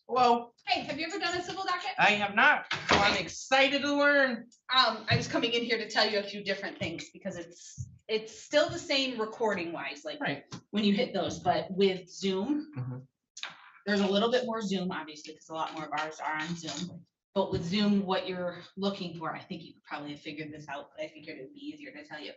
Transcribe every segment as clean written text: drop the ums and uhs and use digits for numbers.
Hello. Hey, have you ever done a civil docket? I have not. So I'm excited to learn. I was coming in here to tell you a few different things because it's still the same recording wise, like Right. when you hit those, but with Zoom, there's a little bit more Zoom, obviously, because a lot more of ours are on Zoom. But with Zoom, what you're looking for, I think you could probably have figured this out, but I figured it would be easier to tell you.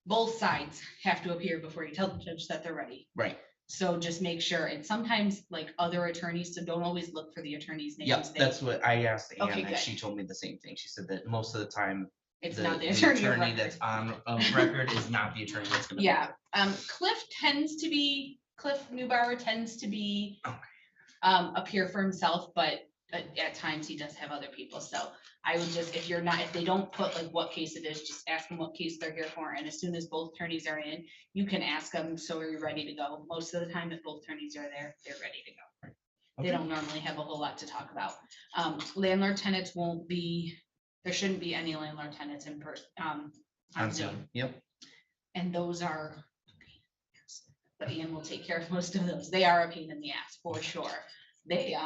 Both sides have to appear before you tell the judge that they're ready. Right. So just make sure, and sometimes like other attorneys, so don't always look for the attorney's names. Yep, that's what I asked Anne, Okay, and good. she told me the same thing. She said that most of the time It's the, not the the attorney. attorney that's on record is not the attorney that's gonna. Yeah, Cliff Newbauer tends to be appear for himself, but at times he does have other people. So I would just, if they don't put like what case it is, just ask them what case they're here for. And as soon as both attorneys are in, you can ask them, so are you ready to go? Most of the time, if both attorneys are there, they're ready to go. Okay. They don't normally have a whole lot to talk about. Landlord tenants won't be, there shouldn't be any landlord tenants in person on Zoom. Yep. And those are, but Ian will take care of most of those. They are a pain in the ass for sure. They,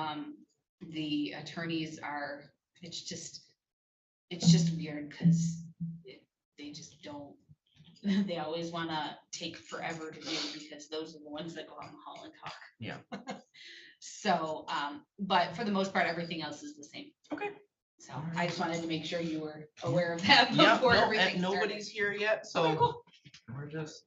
the attorneys are, it's just weird because they just don't, they always want to take forever to do because those are the ones that go out in the hall and talk. Yeah. So, but for the most part, everything else is the same. Okay. So I just wanted to make sure you were aware of that before everything started. Nobody's here yet, so okay, cool. We're just.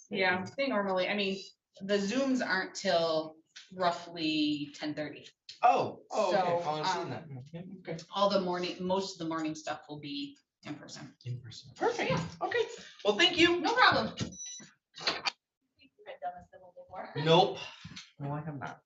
Yeah, they normally, I mean, the Zooms aren't till roughly 10:30. Oh, so, okay. Oh, I've seen that. Okay. Most of the morning stuff will be in person. In person. Perfect. Yeah. Okay. Well, thank you. No problem. I think you had done a civil before. Nope. No, I have not.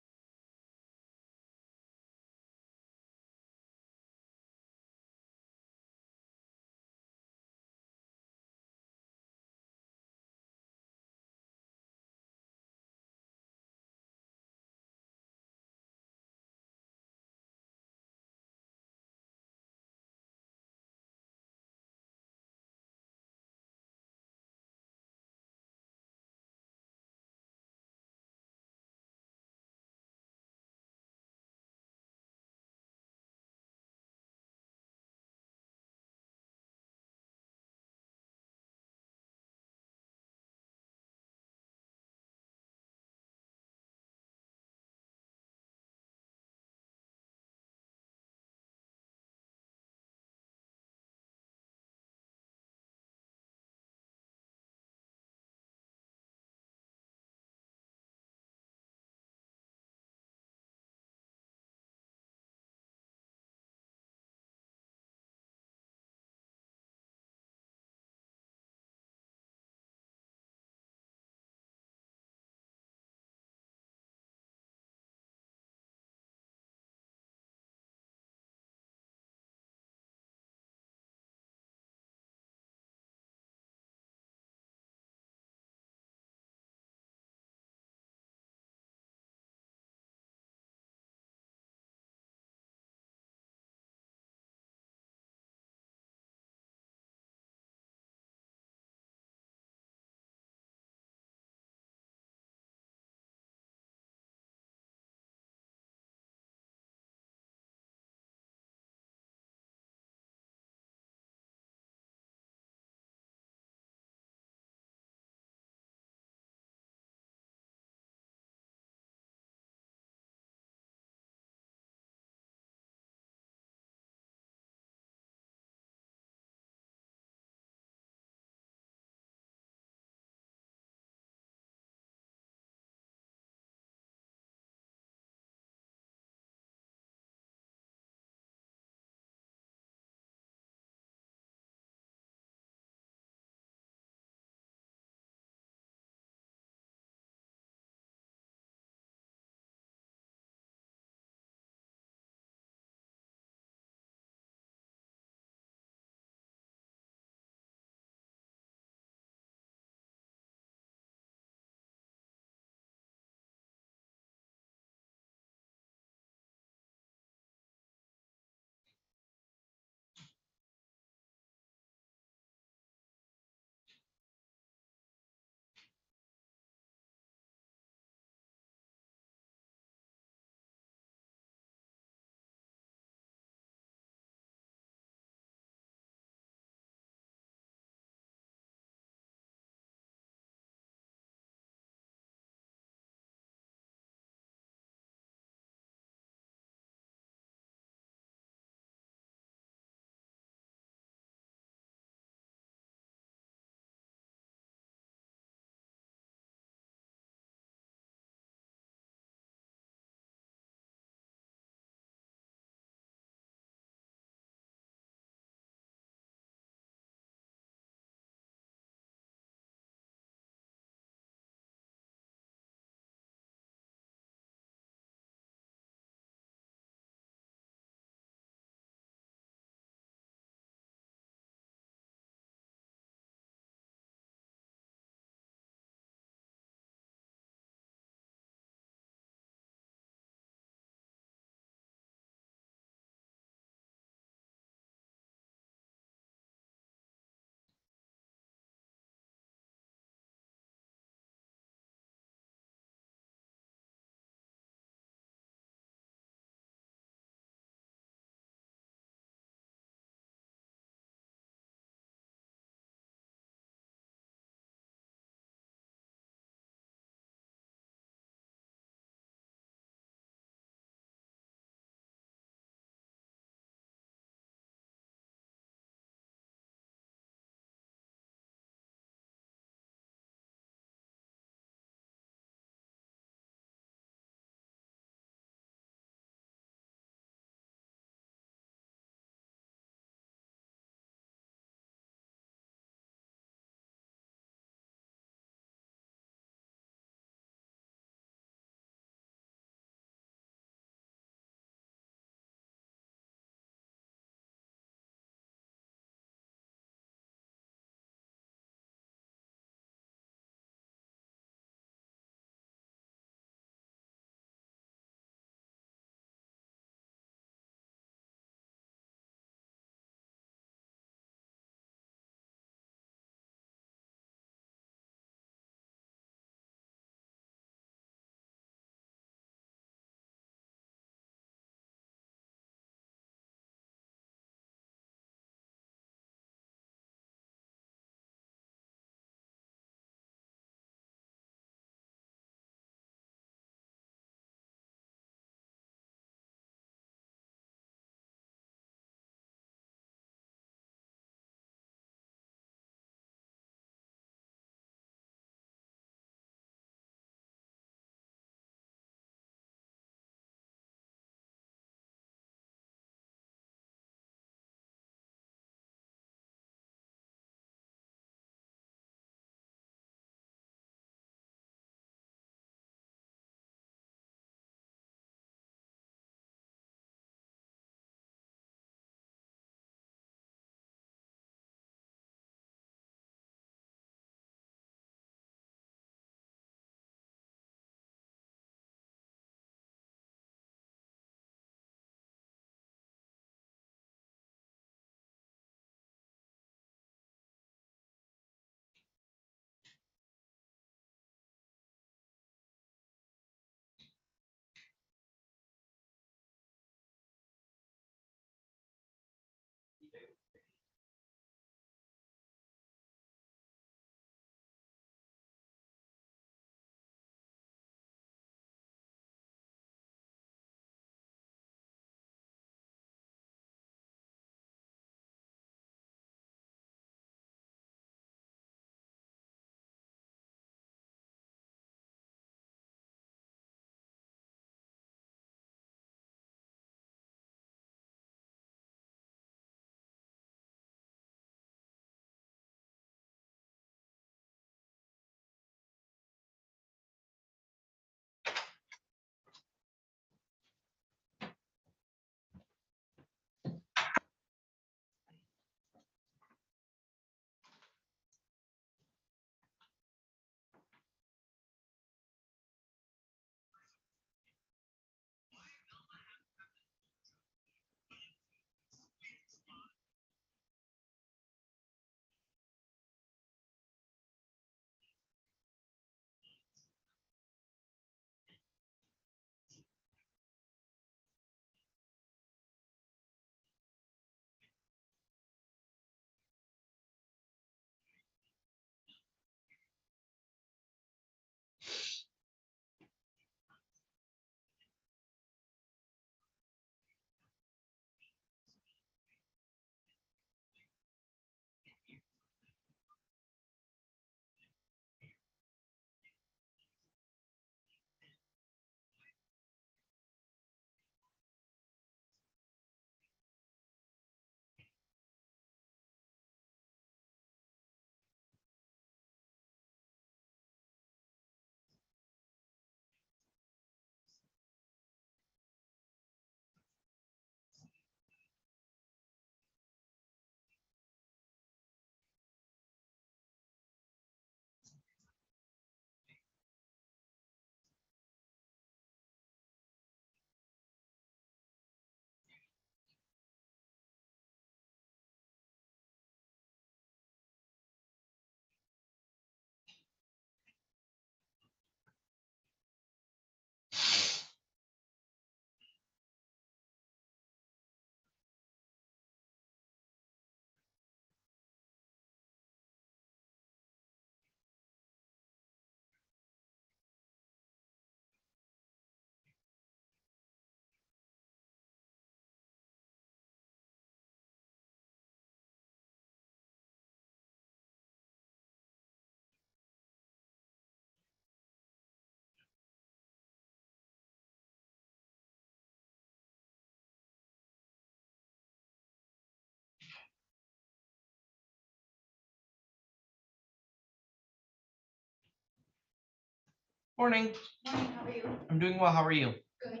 Morning. Morning, how are you? I'm doing well. How are you? Good.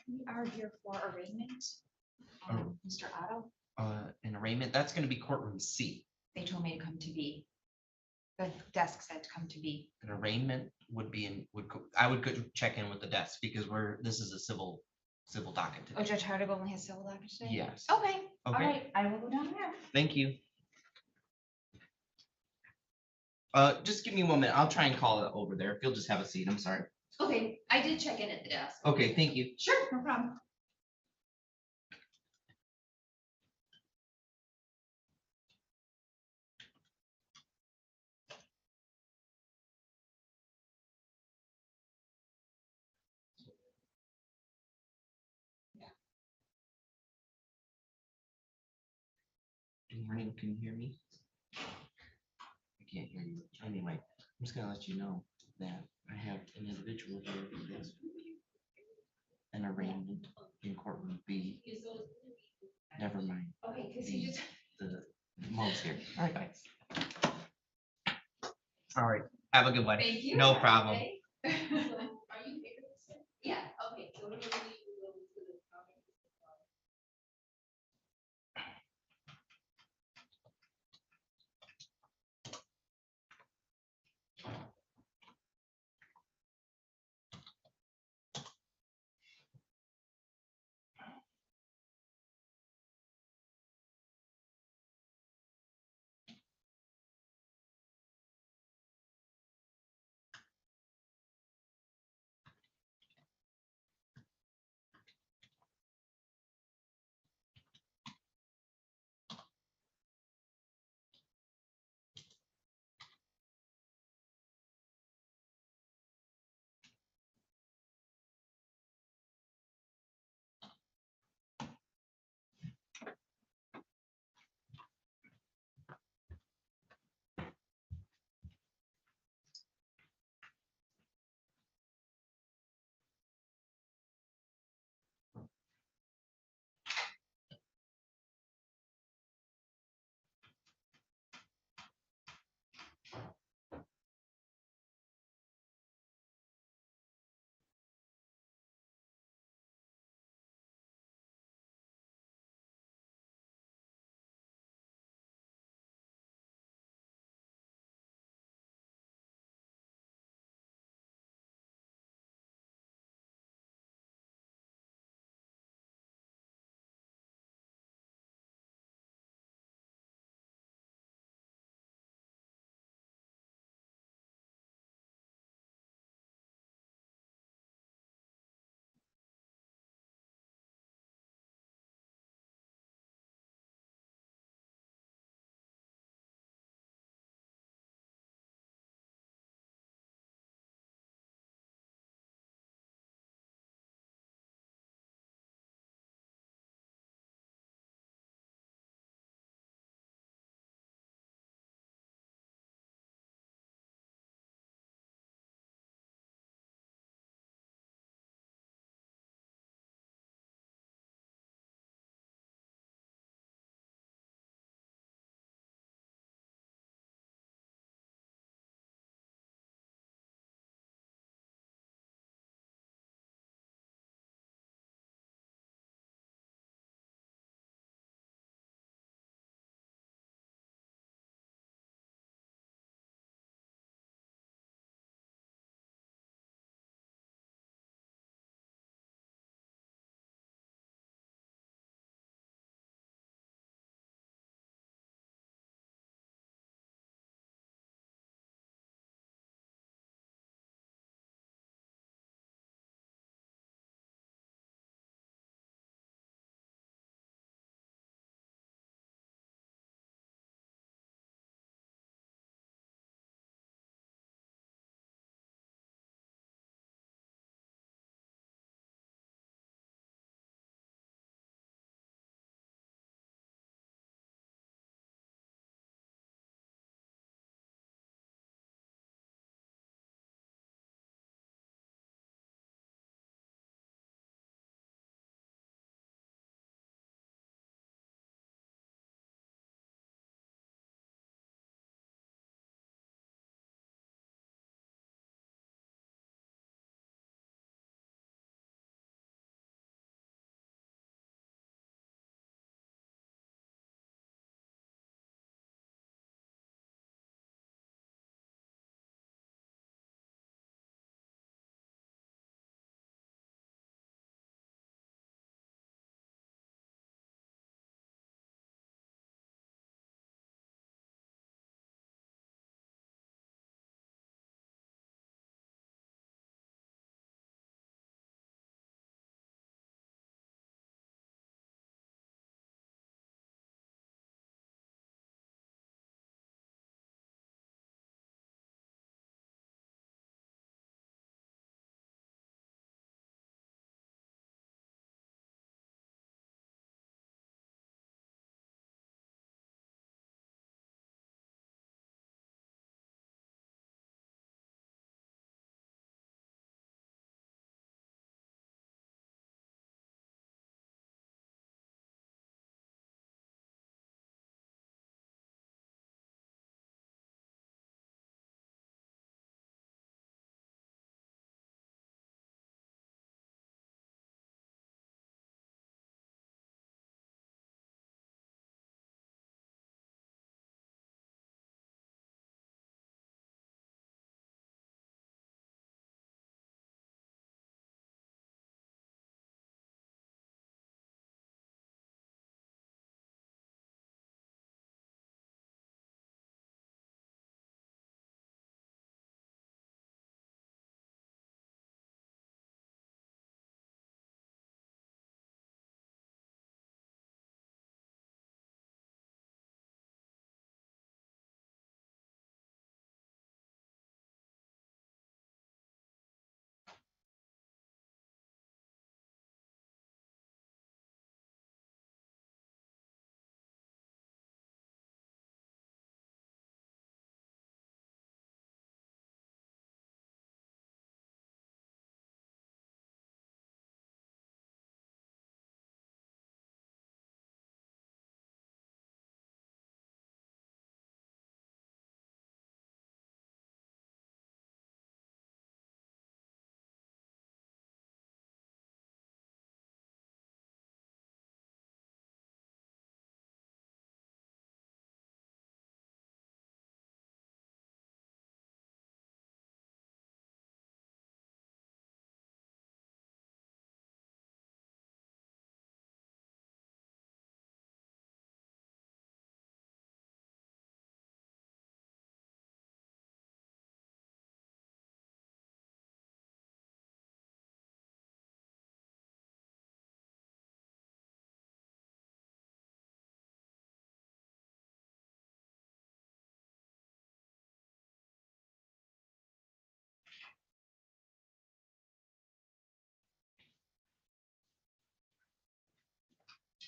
We are here for arraignment. Mr. Otto, An arraignment, that's gonna be courtroom C. they told me to come to B. The desk said to come to B. An arraignment would be I would go check in with the desk because this is a civil docket Oh, today. Judge Hartig only has civil docket today? Yes. Okay, all Okay. right, I will go down there. Thank you. Just give me 1 minute. I'll try and call it over there. If you'll just have a seat, I'm sorry. Okay, I did check in at the desk. Okay, thank you. Sure, no problem. Good morning, can you hear me? I can't hear you. Anyway, I'm just gonna let you know that I have an individual here who is an arraignment in courtroom B. Never mind. Okay, because he just. The mom's here. All right, bye. All right, have a good one. Thank you. No problem. Are you here? Yeah, okay. So what do we need?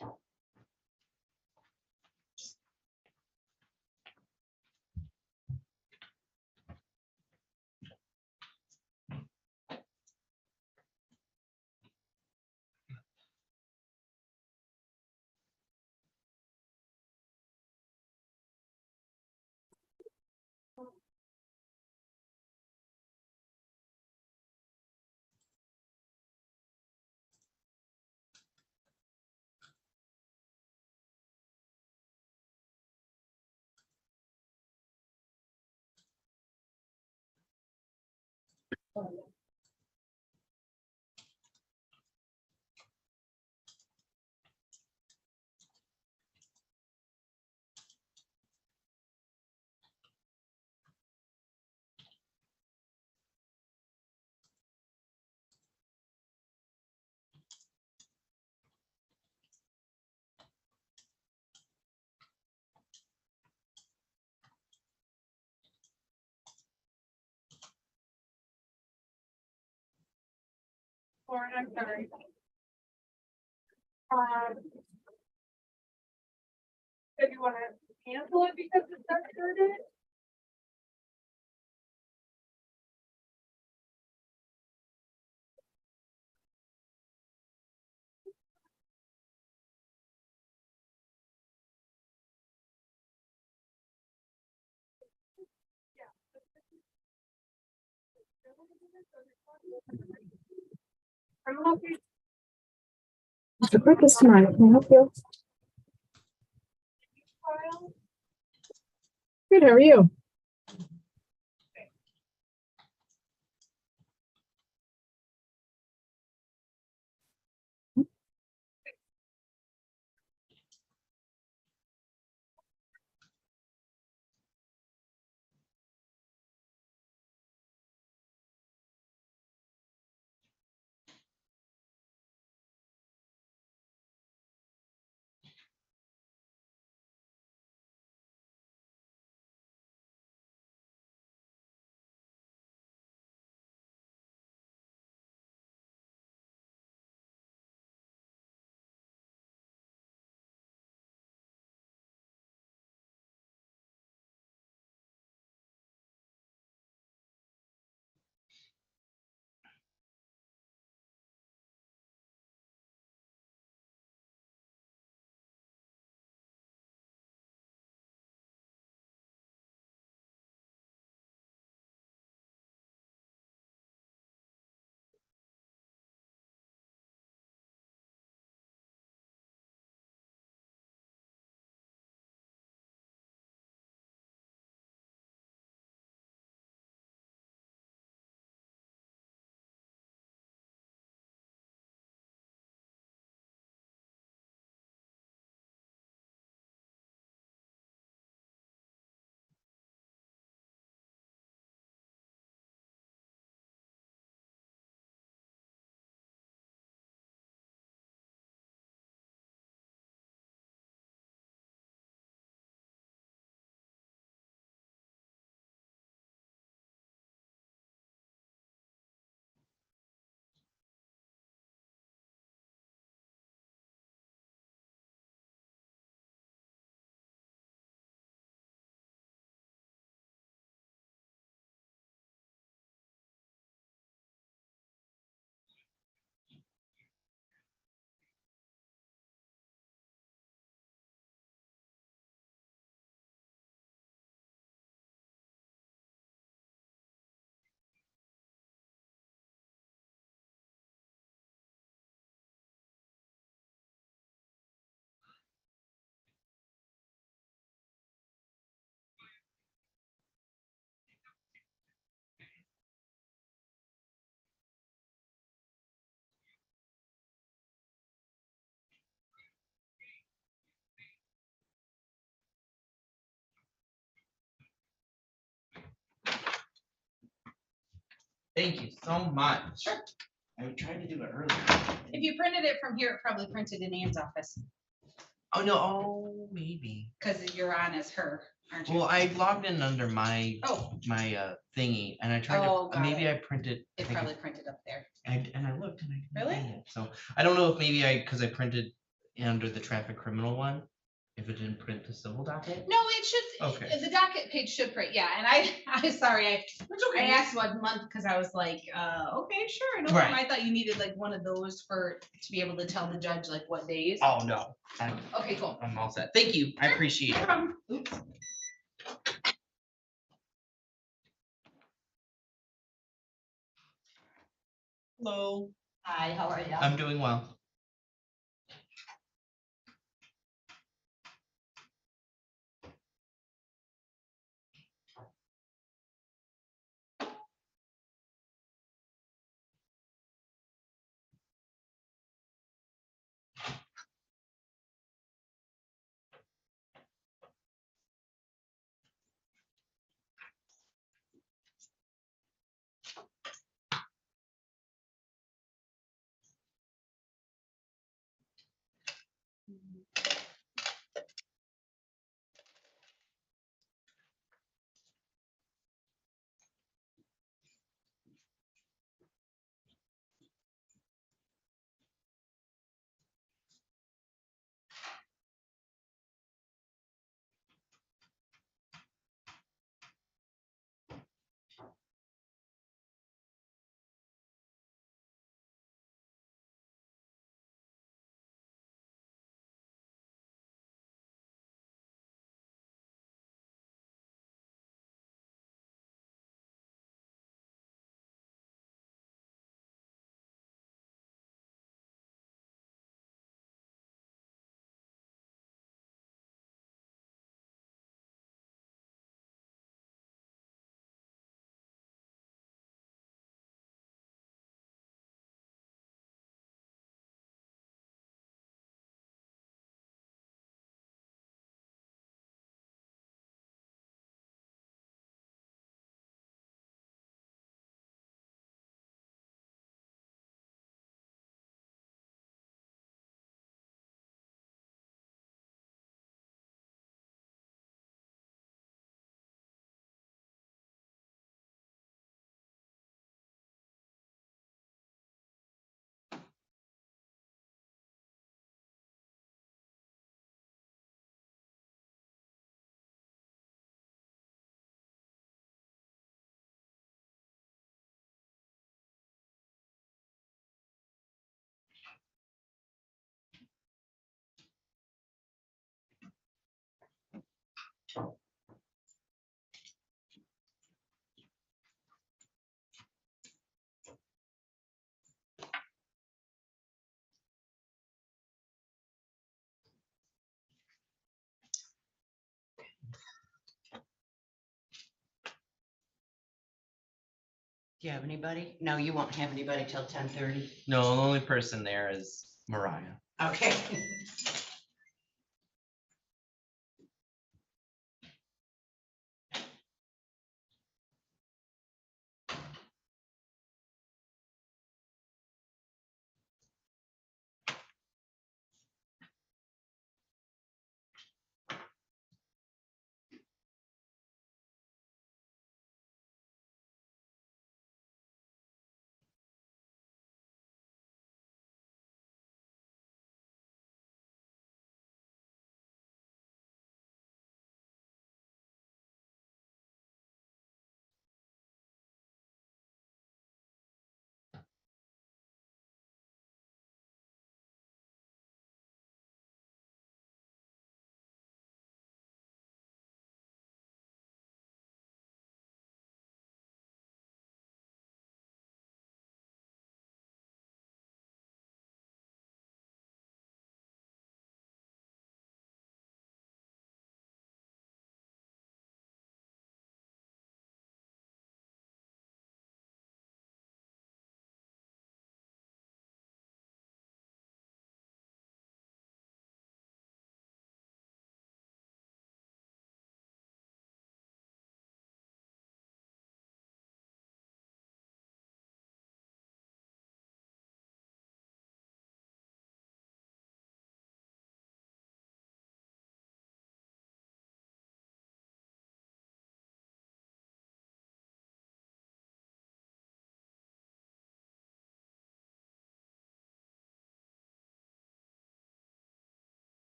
Lauren, I'm sorry. Did you want to cancel it because it's not started? I'm looking. Mr. Quick is tonight. Can I help you? File. Good, how are you? Thank you so much. I tried to do it earlier. If you printed it from here, it probably printed in Ann's office, Oh, no, oh, maybe. because you're on as her, aren't you? Well, I logged in under my Oh, thingy and I tried Oh, to, got maybe it. I printed. I it think probably printed up there. and I looked and I couldn't Really? find it. So I don't know if maybe because I printed under the traffic criminal one, if it didn't print the civil docket? No, it should, Okay. the docket page should print, yeah, and I'm sorry, I asked 1 month, because I was like, okay, sure, no problem. Right. I thought you needed like one of those to be able to tell the judge like what days. Oh, no, Okay, cool. I'm all set. Thank you, I appreciate No it. problem. Oops. Hello. Hi, how are you? I'm doing well. Do you have anybody? No, you won't have anybody till 10:30. No, the only person there is Mariah. Okay.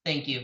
Thank you.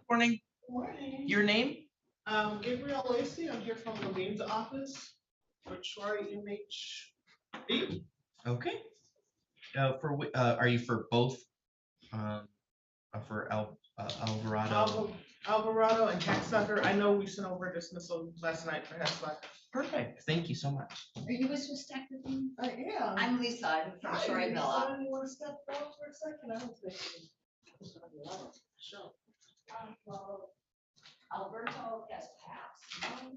morning. Morning. Your name? Gabrielle Lacy, I'm here from Levine's office for Troy MHB. Okay. Are you for both? For Alvarado? Alvarado and Hacksucker. I know we sent over dismissal last night for Hacksucker. Perfect. Thank you so much. Are you with Stack with me? Yeah. I'm Lisa, I'm from Hi, Troy Lisa. Villa. You want to step down for a second? I don't think you. Sure. Well, Alberto has passed.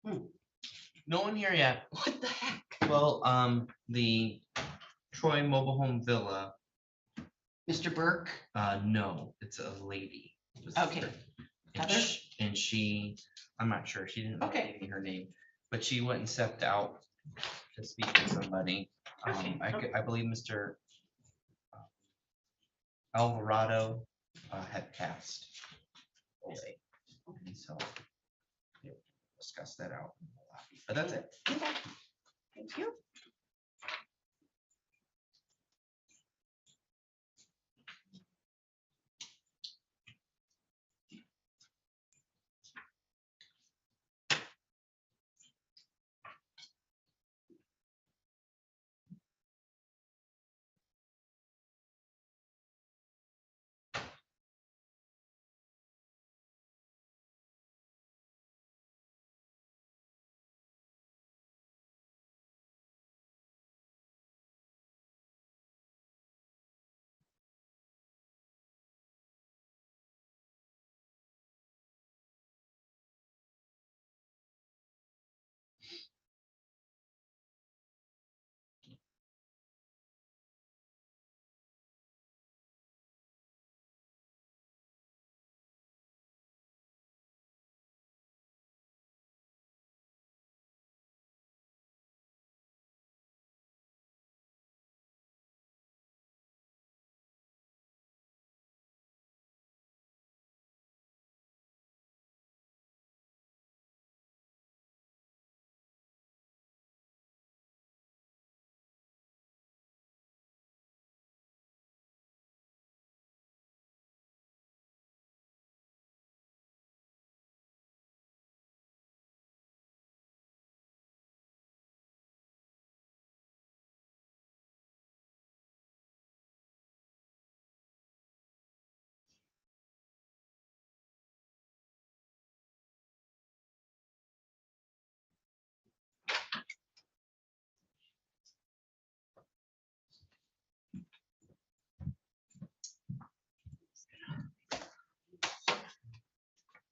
No one here yet. What the heck? Well, the Troy Mobile Home Villa, Mr. Burke? no, it's a lady. It was Okay. her. Heather? And she, I'm not sure, she didn't Okay. give me her name, but she went and stepped out to speak to somebody. Okay, I believe Mr. Alvarado had passed away. And so we'll discuss that out in the lobby, but that's it. Okay. Thank you.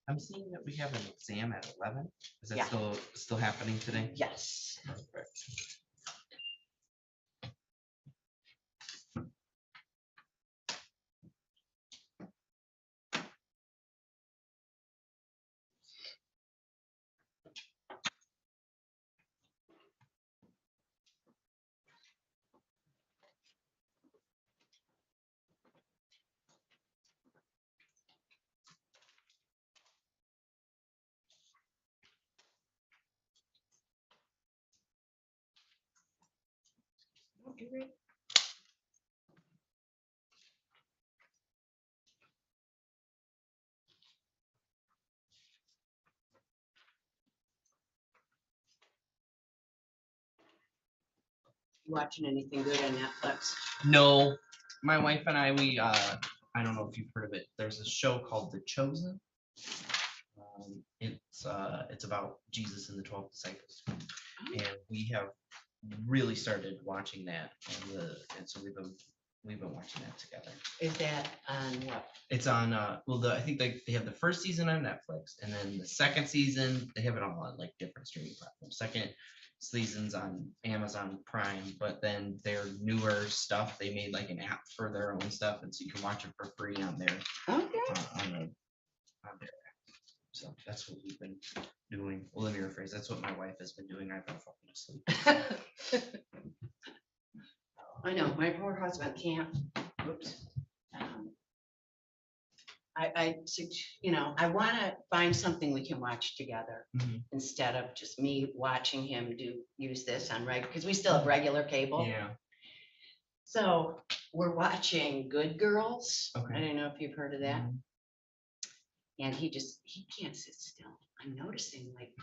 I'm seeing that we have an exam at 11. Is that Yeah. still happening today? Yes. Perfect. Watching anything good on Netflix? No, my wife and I don't know if you've heard of it. There's a show called The Chosen. It's about Jesus and the 12 disciples, and we have really started watching that, and so we've been watching that together. Is that on what? It's on I think they have the first season on Netflix, and then the second season they have it all on like different streaming platforms. Second season's on Amazon Prime, but then their newer stuff, they made like an app for their own stuff, and so you can watch it for free on their Okay. on their app. So that's what we've been doing. Well, let me rephrase. That's what my wife has been doing. I've been falling asleep. I know, my poor husband can't, oops. I want to find something we can watch together Mhm. instead of just me watching him use this on because we still have regular cable. Yeah. So we're watching Good Girls. Okay. I don't know if you've heard of that. Mhm. And he can't sit still. I'm noticing like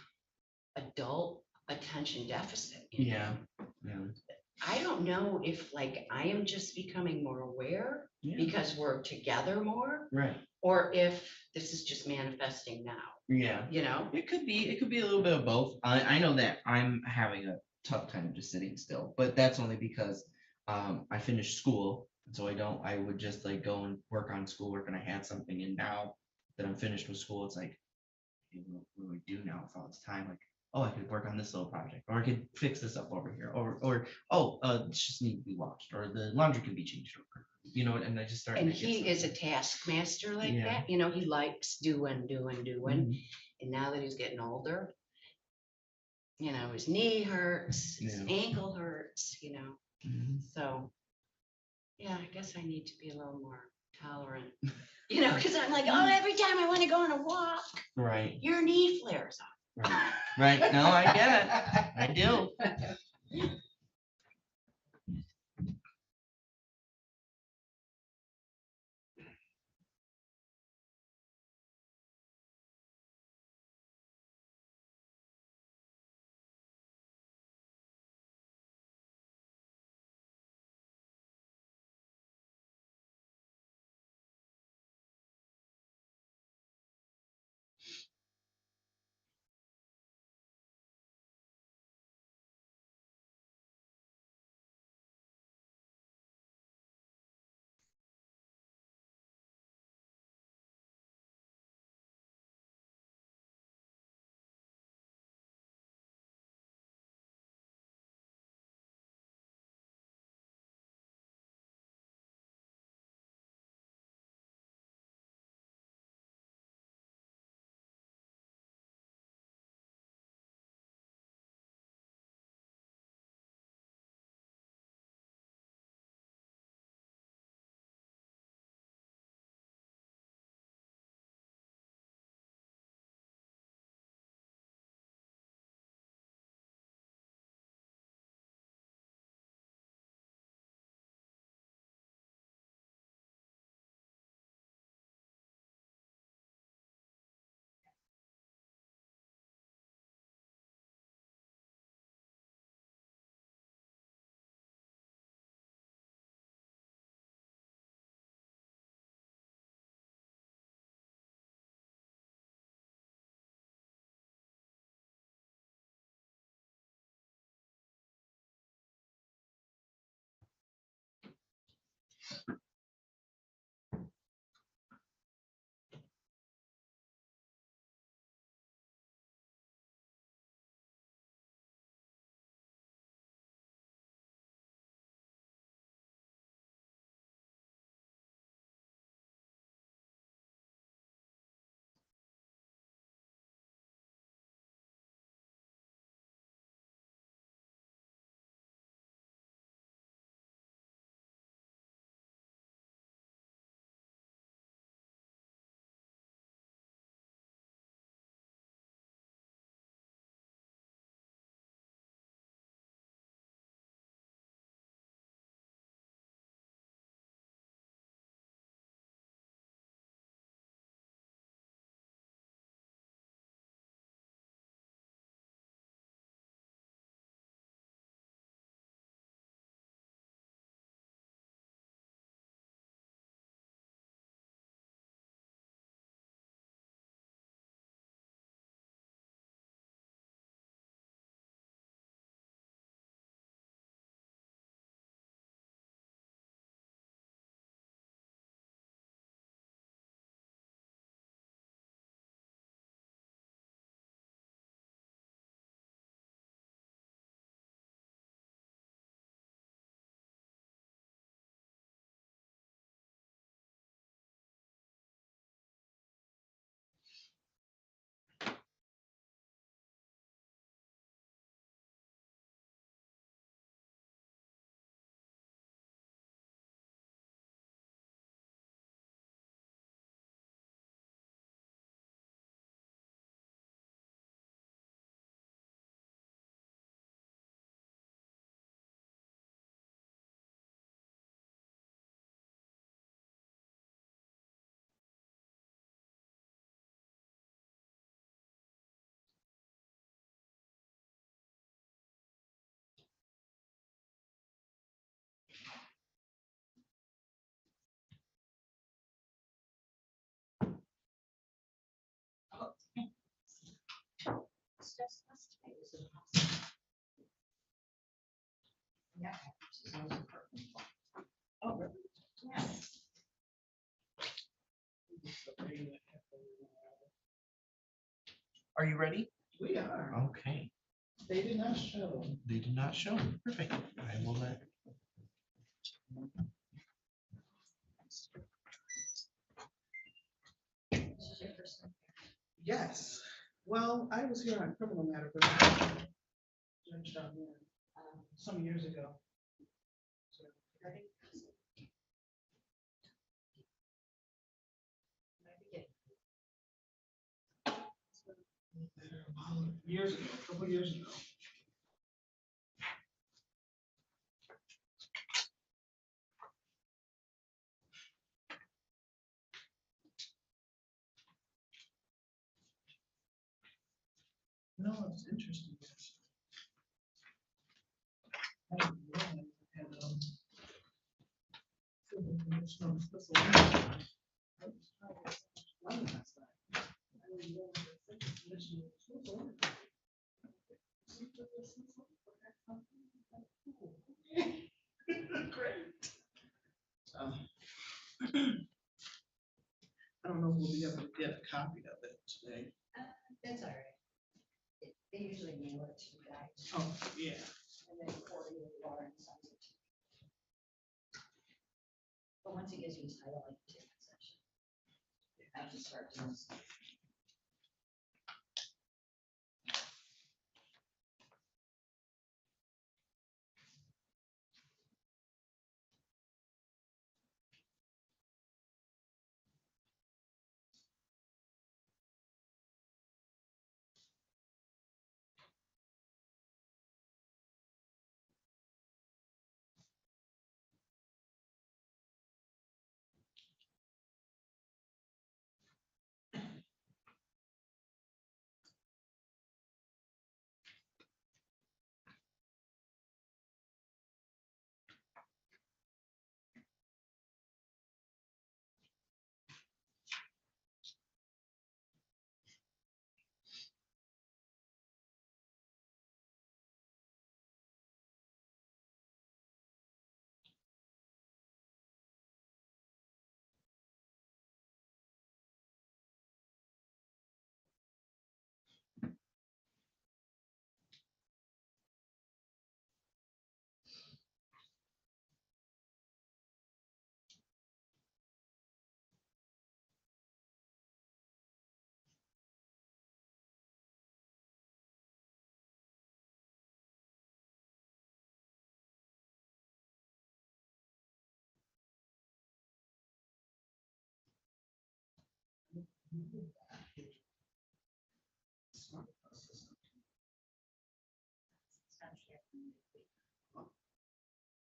adult attention deficit. in Yeah. him. Yeah. I don't know if like I am just becoming more aware Yeah. because we're together more, Right. or if this is just manifesting now, Yeah. you know? It could be a little bit of both. I know that I'm having a tough time just sitting still, but that's only because I finished school. So I would just like go and work on schoolwork, and I had something, and now that I'm finished with school, it's like, hey, what do we do now with all this time? Like, oh, I could work on this little project, or I could fix this up over here, or oh, this just need to be washed, or the laundry can be changed over. You know, and I just started. And to get he is a something. taskmaster like Yeah. that, you know, he likes doing. Mhm. And now that he's getting older, you know, his knee hurts, his Yeah. ankle hurts, you know, Mhm. so. Yeah, I guess I need to be a little more tolerant, you know, because I'm like, oh, every time I want to go on a walk, Right, your knee flares up. right, right. No, I get it. I do. Are you ready? We are. Okay, They did not show. they did not show. Perfect. I will let. Yes. Well, I was here on a criminal matter, but judge down there, some years ago. So, years ago, a couple years ago. No, it's interesting. Yes. I didn't realize I had, civil commission on Swiss Army. I was trying to get so much money last night. I didn't realize the civil commission was Swiss Army. Great. I don't know if we'll be able to get a copy of it today. That's all right. They usually mail it to you guys, Oh, yeah. and then Corey or Lauren sends it to you. But once it gives you title, I can take possession. I have to start doing stuff.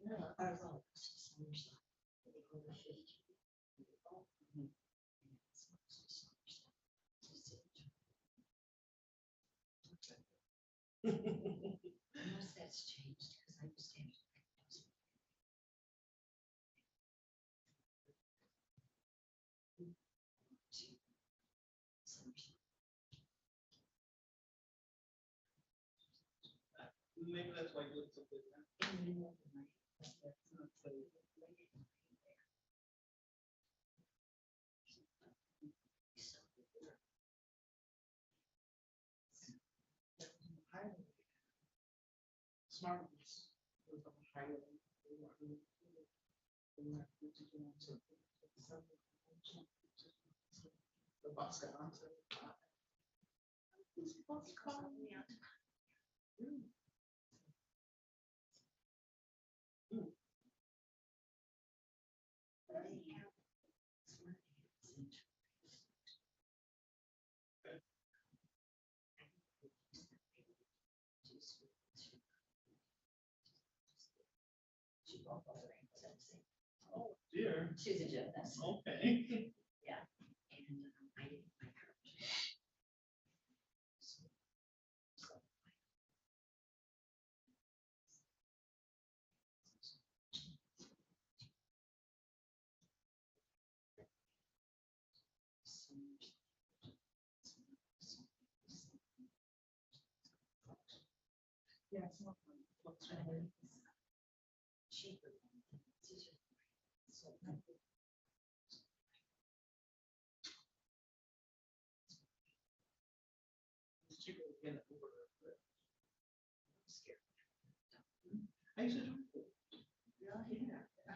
No, our vote is just on your side. They go over 50. Unless that's changed, because I just have. Maybe that's why you look so good now. Smart ones. The boss got on to it. Who's the boss calling me out? Oh dear. She's a gymnast. Okay. Yeah. And I didn't like her. Yeah, it's not fun. Cheaper. So, It's cheaper to get it. scared. I used to do it. Yeah, I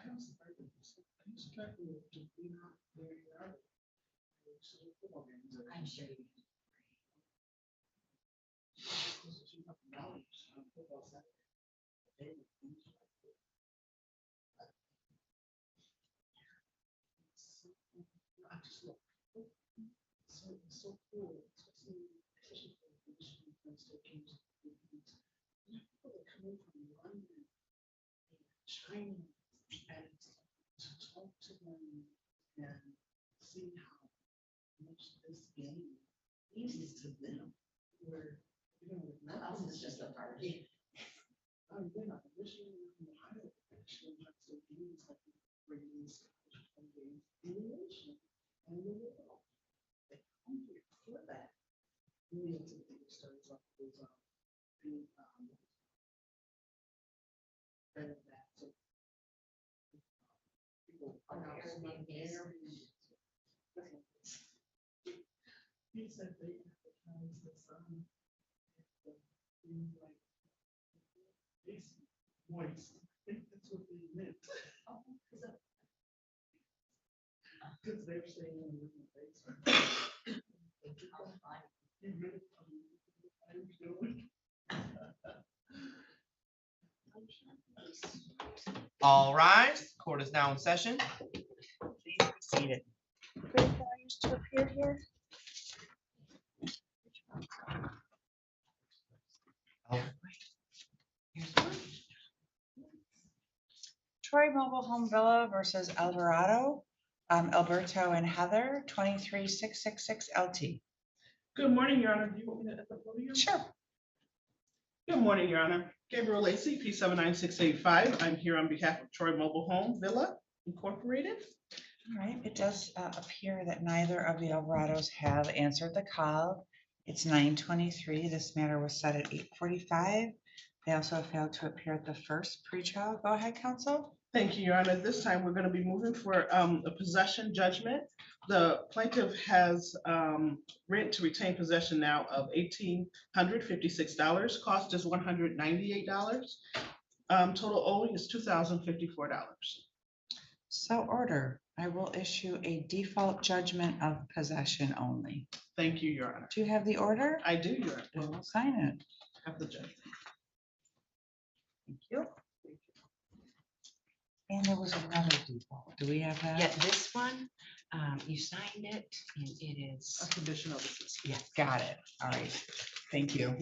have some arguments. I used to try to clean out their yard. I'm sure you. I just look so cool, especially for the Michigan friends that came to the meetings. You know, people that come in from London and China and to talk to them and see how much this game means to them. Where, with Us is just a party. Oh, yeah, Michigan and Ohio actually have some games like bringing these games in the nation and the world. They come here for that. We have to think stories like those, being, better than that. So, people are now he said they advertise this, things like this voice. I think that's what they meant. Because they're saying in the face. All rise. Court is now in session. Please be seated. To appear here. Troy Mobile Home Villa versus Alvarado, Alberto and Heather, 23666 LT. Good morning, Your Honor. Do you want me to at the podium? Sure. Good morning, Your Honor. Gabriel Lacy, P79685. I'm here on behalf of Troy Mobile Home Villa Incorporated. All right, it does appear that neither of the Alvarados have answered the call. It's 9:23. This matter was set at 8:45. They also failed to appear at the first pretrial. Go ahead, counsel. Thank you, Your Honor. This time, we're going to be moving for a possession judgment. The plaintiff has rent to retain possession now of $1,856. Cost is $198. Total owing is $2,054. So order. I will issue a default judgment of possession only. Thank you, Your Honor. Do you have the order? I do, Your We Honor. will sign it. Have the judgment. Thank you. And there was another default. Do we have that? Yeah, this one, you signed it and it is. A condition of the Yeah, got it. All right. Thank you.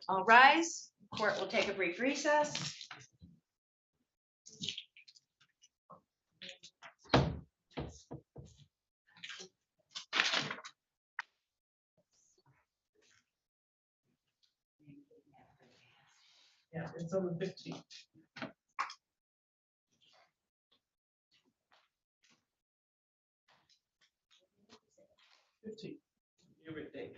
All rise. Court will take a brief recess. Yeah, it's over 15. 15. Your date.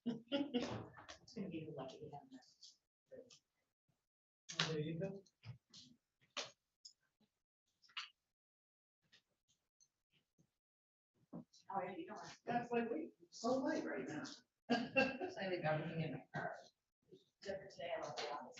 It's gonna be lucky to have this. There you go. How are you doing? That's like, wait, so late right now. I leave everything in my car. Different today, I left the office.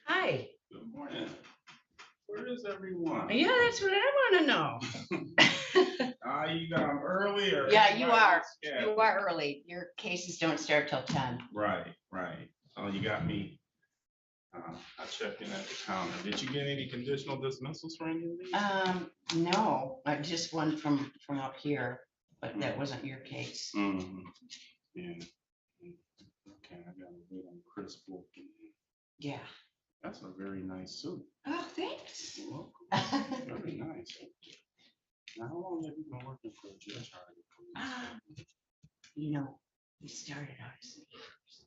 Hi. Good morning. Where is everyone? Yeah, that's what I want to know. You got 'em early or? Yeah, you everybody are. scheduled? You are early. Your cases don't start till 10. Right, right. Oh, you got me. I checked in at the counter. Did you get any conditional dismissals for any of these? No, just one from up here, but that wasn't your case. Mhm. Yeah. Okay, I gotta wait on Chris Book. Yeah. That's a very nice suit. Oh, thanks. You're welcome. Very nice. Now, how long have you been working for Judge Hartig? You know, we started out as neighbors.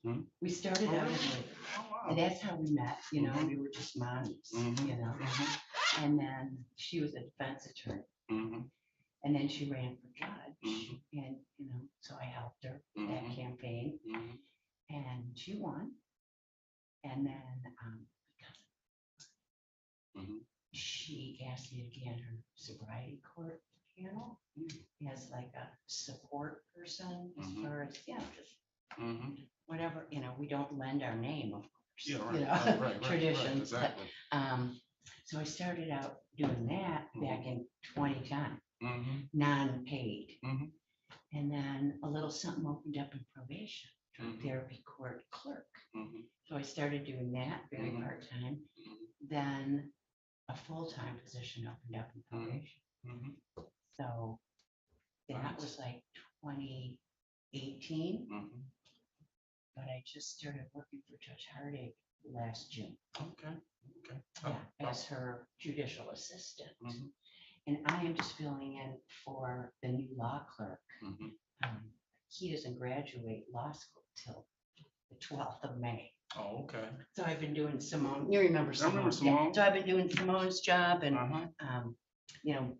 Hmm? We started Oh, out really? as neighbors. Oh, And wow. that's how we met, you know, Mhm. we were just mommies, Mhm. you know. And then she was a defense attorney, Mhm. and then she ran for judge. Mhm. And, you know, so I helped her with that Mhm. campaign, Mhm. and she won. And then Mhm. she asked me to be on her sobriety court panel as like a support person as Mhm. far as, you know, just Mhm. whatever, you know, we don't lend our name, of course. Yeah, you right, know, right, right, traditions, but, exactly. so I started out doing that back in 2010, Mhm. non-paid. Mhm. And then a little something opened up in probation, Mhm. therapy court clerk. Mhm. So I started doing that very Mhm. part-time. Mhm. Then a full-time position opened up in probation. Mhm. So that was like 2018, Mhm. but I just started working for Judge Hartig last June. Okay, okay. Yeah, as her judicial assistant. Mhm. And I am just filling in for the new law clerk. Mhm. He doesn't graduate law school till the 12th of May. Oh, okay. So I've been doing Simone, you remember I Simone? remember Yeah. Simone. So I've been doing Simone's job and, Uh-huh. you know,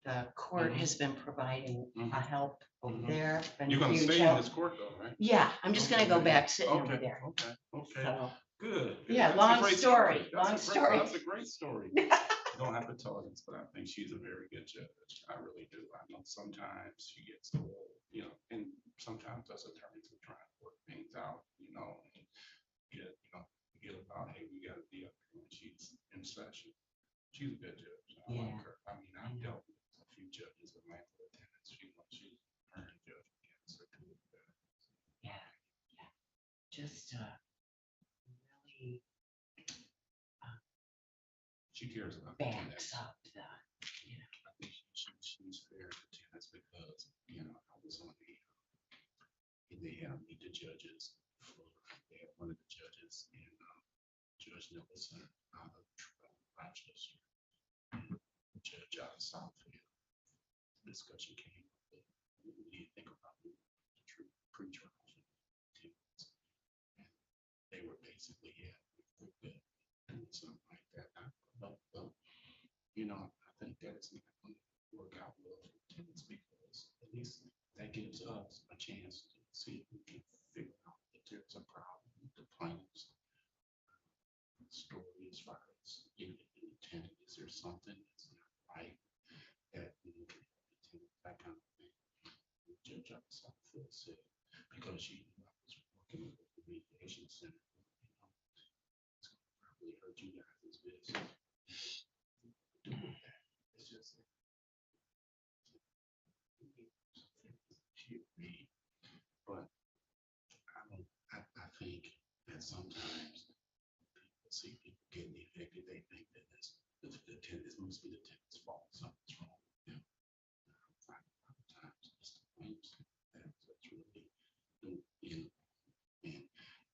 the court Mhm. has been providing a Mhm. help over Mhm. there. been You're gonna huge stay in help. this court though, right? Yeah, I'm just gonna Okay, go good. back sitting over Okay, there. okay, okay. So, Good. Yeah, That's a long great story, That's long a great- story. That's a great story. You don't have to tell us, but I think she's a very good judge. I really do. I know sometimes she gets a little, you know, and sometimes us attorneys are trying to work things out, you know, and get about, hey, we gotta be up here when she's in session. She's a good judge. I Yeah. like her. I mean, I've dealt with a few judges with landlord tenants. She's her and Judge McGinnis are two of the best. yeah, yeah, just, really She cares about the tenants. backs up the, you know, I think she's fair to tenants because, you know, I was on they had meet the judges for, they had one of the judges in Judge Nicholson out of Rochester, judge out of Southfield. Discussion came up with, what do you think about the pre-trial tenants? And they were basically, yeah, we're good, doing something like that. Well, you know, I think that is not going to work out well for tenants because at least that gives us a chance to see if we can figure out if there's a problem with the plaintiff's story as far as in the tenant. Is there something that's not right that we can that kind of thing? The judge out of Southfield said because she knew I was working with the mediation center, you know, it's going to probably hurt you guys' business. Do with that. It's just she agreed, but I think that sometimes people see people getting evicted, they think that the tenant, must be the tenant's fault, something's wrong with them. I find a lot of times it's the plaintiff's that's really in, and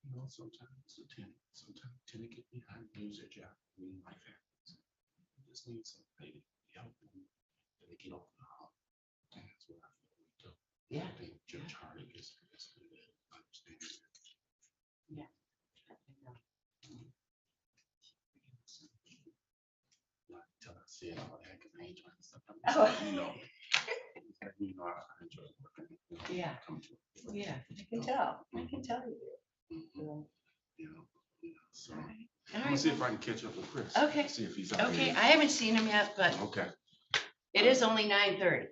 you know, sometimes the tenant get behind and lose their job. I mean, life happens. You just need somebody to help them to get off the hop. And that's what I feel we do. yeah, I think Judge Hartig is good at understanding that. yeah. Not until I said all that, because I ain't trying to stop. Oh. You know. you know, I enjoy working. you know, Yeah. come to it. Yeah, I can tell. I can tell you. Mhm. You know, so I'm All gonna right, see if I can catch up with Chris. Okay. See if he's out okay, here. I haven't seen him yet, but Okay. it is only 9:30.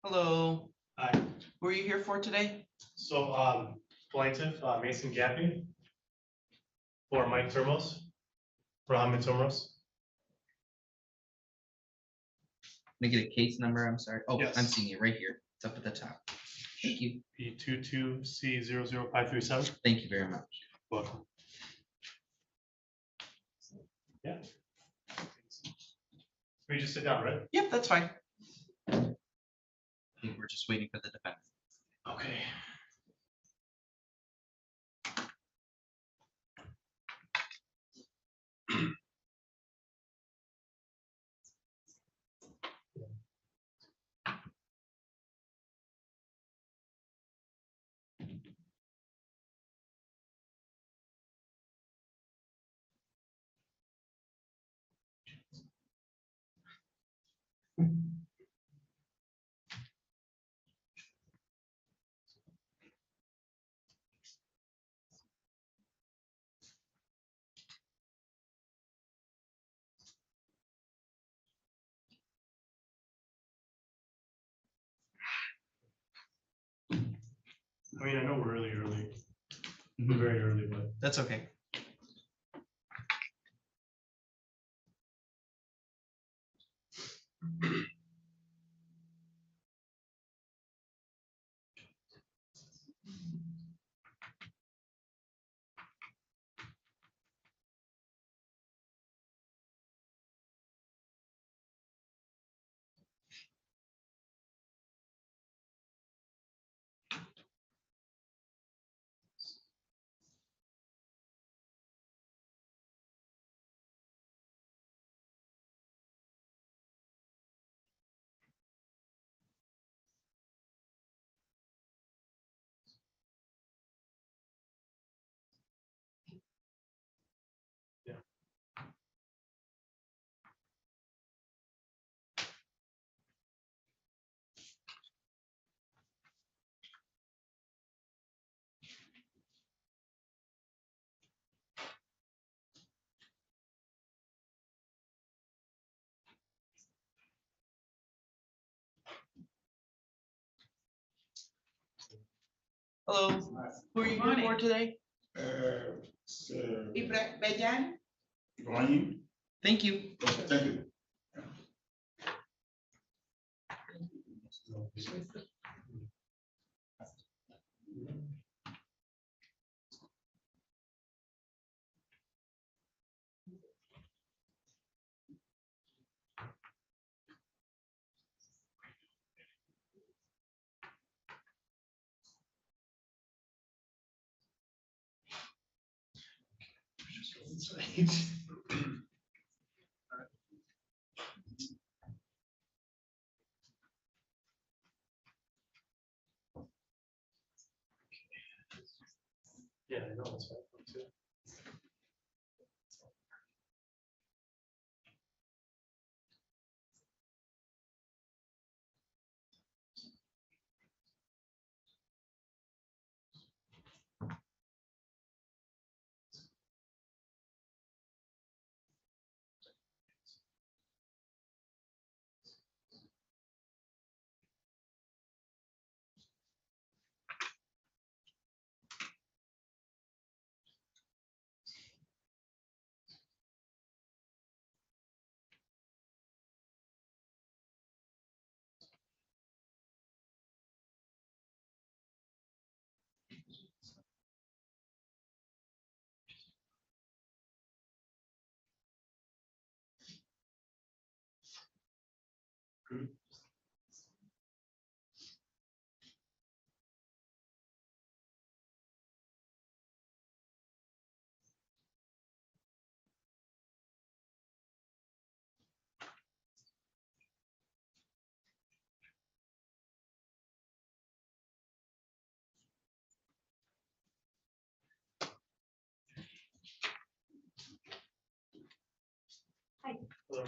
Hello, Hi, who are you here for today? so plaintiff Mason Gaffney for Mike Termos, for Hamid Termos. Can I get a case number? I'm sorry. Oh, Yes. I'm seeing it right here. It's up at the top. Thank you. P22C00537. Thank you very much. Welcome. Yeah. We just sit down, right? Yep, that's fine. I think we're just waiting for the defense. Okay. I mean, I know we're really early. We're very early, but That's okay. Hello, who are you here for today? Bejan? Ibrahim, Thank you. thank you. license, right? Yeah, I know, that's what I thought too. Hello,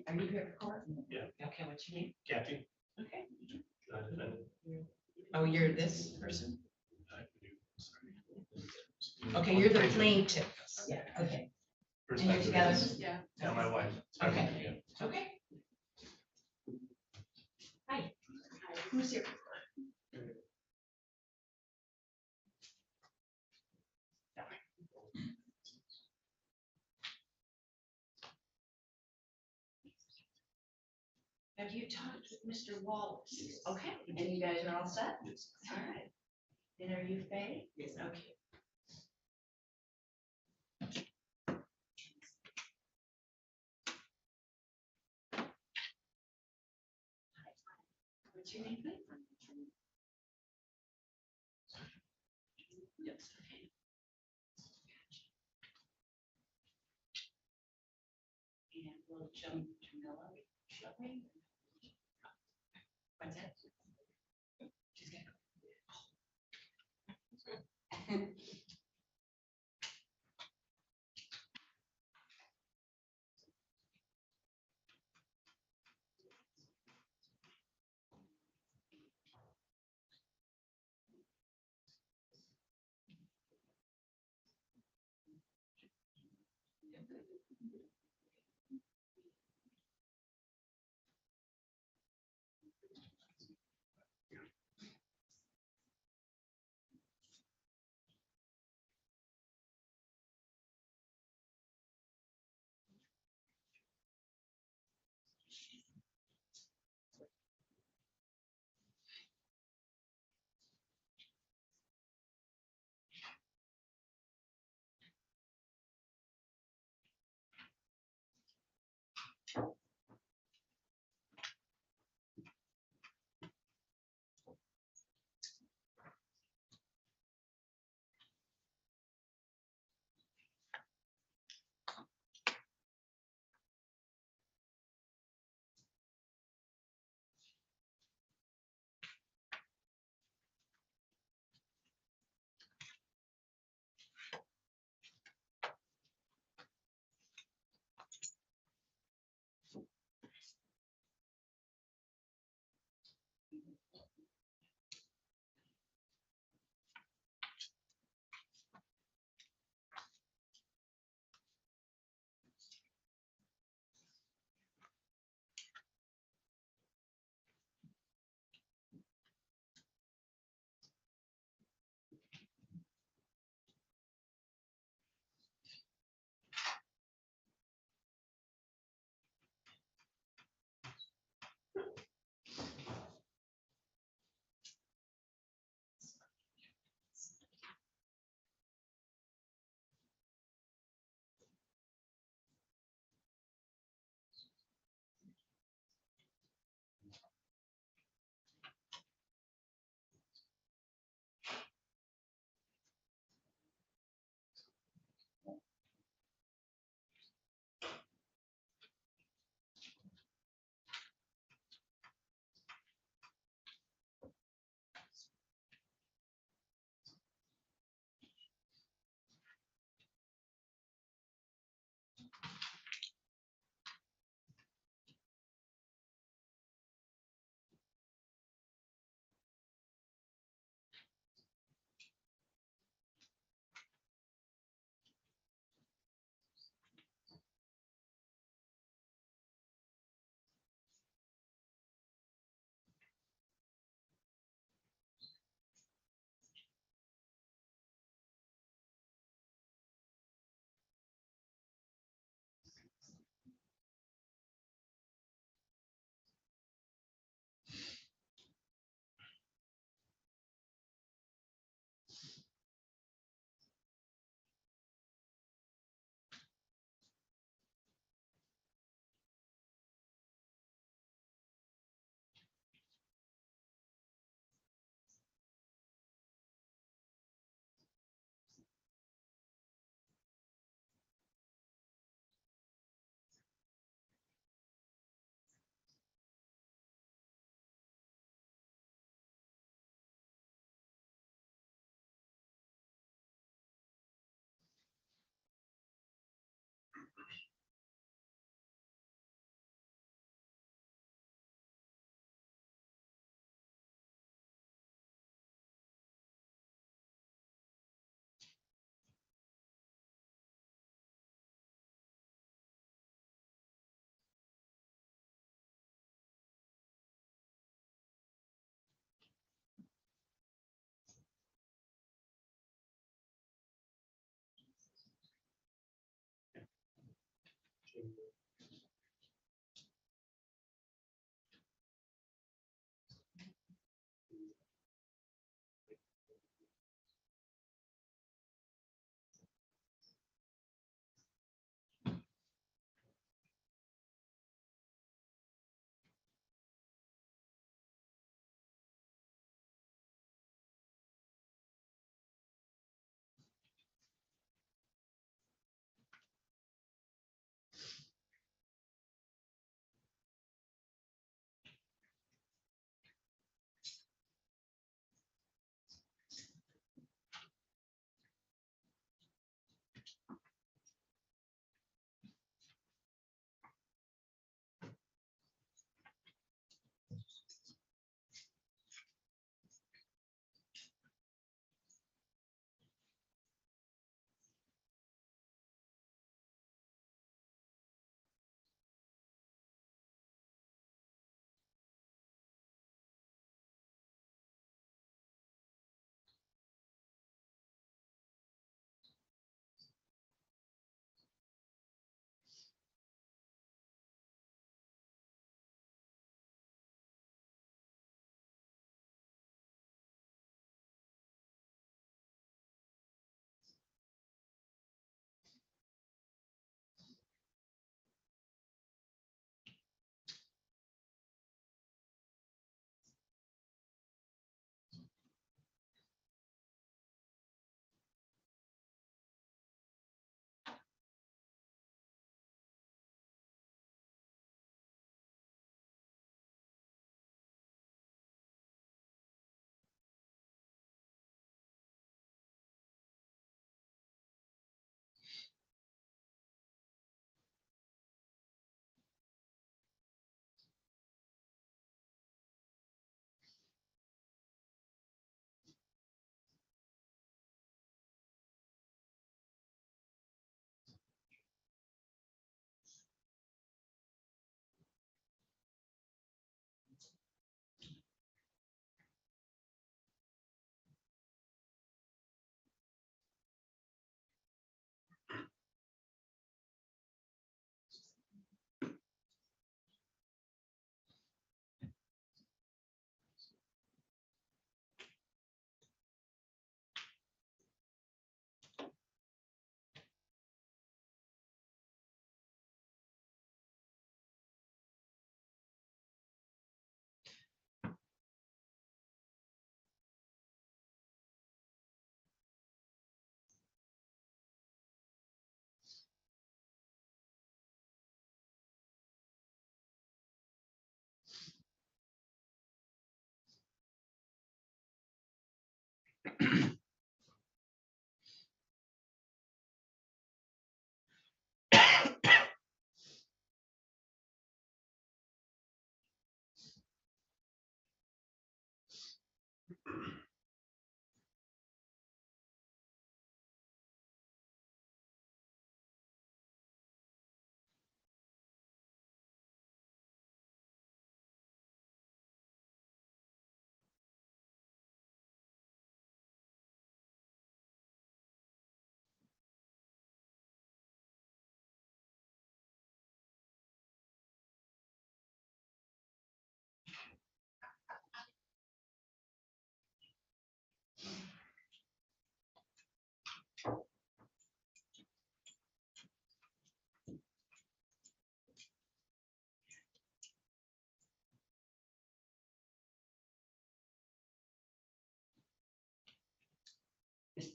Are you here for court? Yeah. Okay, what's your name? Kathy. Okay. Oh, Oh, you're this person? sorry. Okay, you're the plaintiff. Yeah, okay. First And you're time together? doing this. Yeah. Yeah, my wife. Okay. Okay. Hi. Who's here? Have you talked with Mr. Wallace? Okay, and you guys are all set? Yes. All right. And are you Faye? Yes, okay. What's your name, please? Yes, okay. And we'll jump to Miller, shall we? What's that? She's gonna go.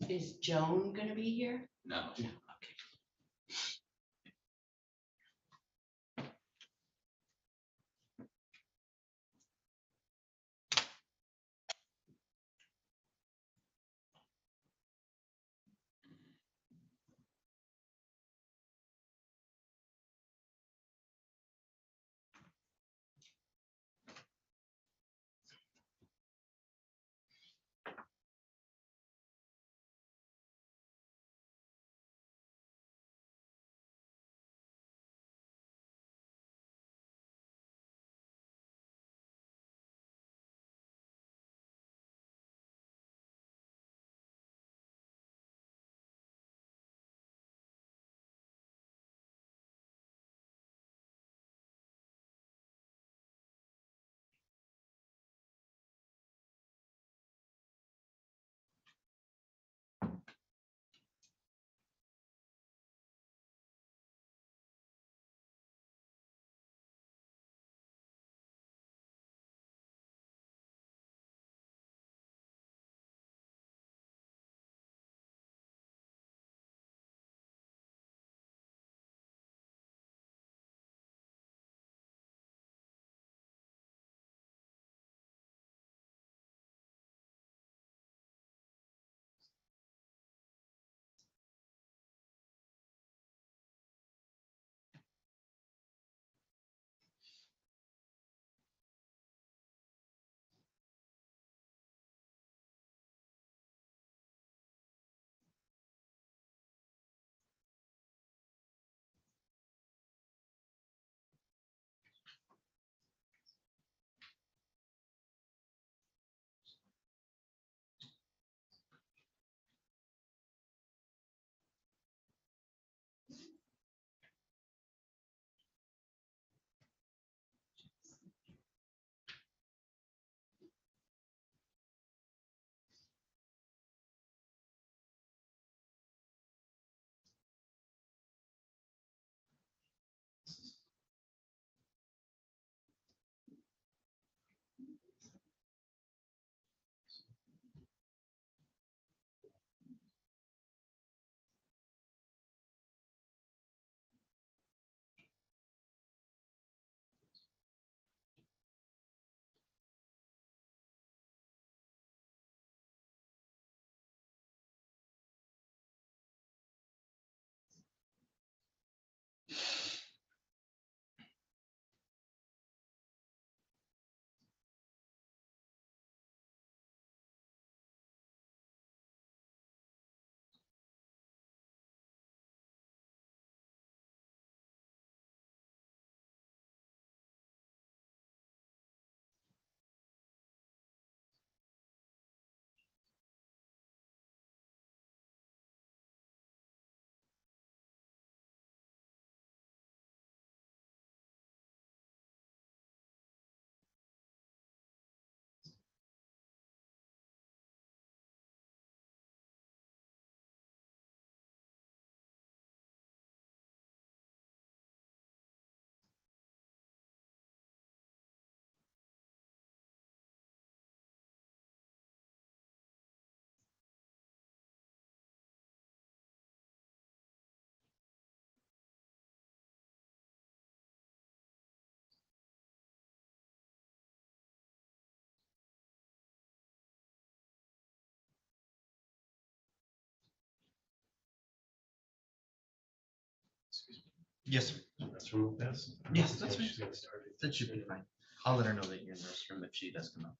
Is Joan gonna be here? No. No, okay. Yes, sir. That's real fast. Yes, that's Yeah, fine. she's got started. That should be fine. I'll let her know that you're in the restroom if she does come out.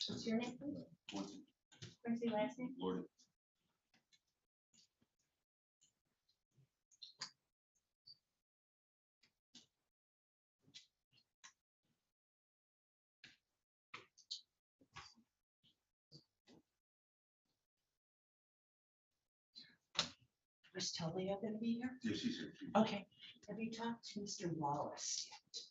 What's your name? What's your last name? Was Talia gonna be here? Yes, she said. Okay. Have you talked to Mr. Wallace yet?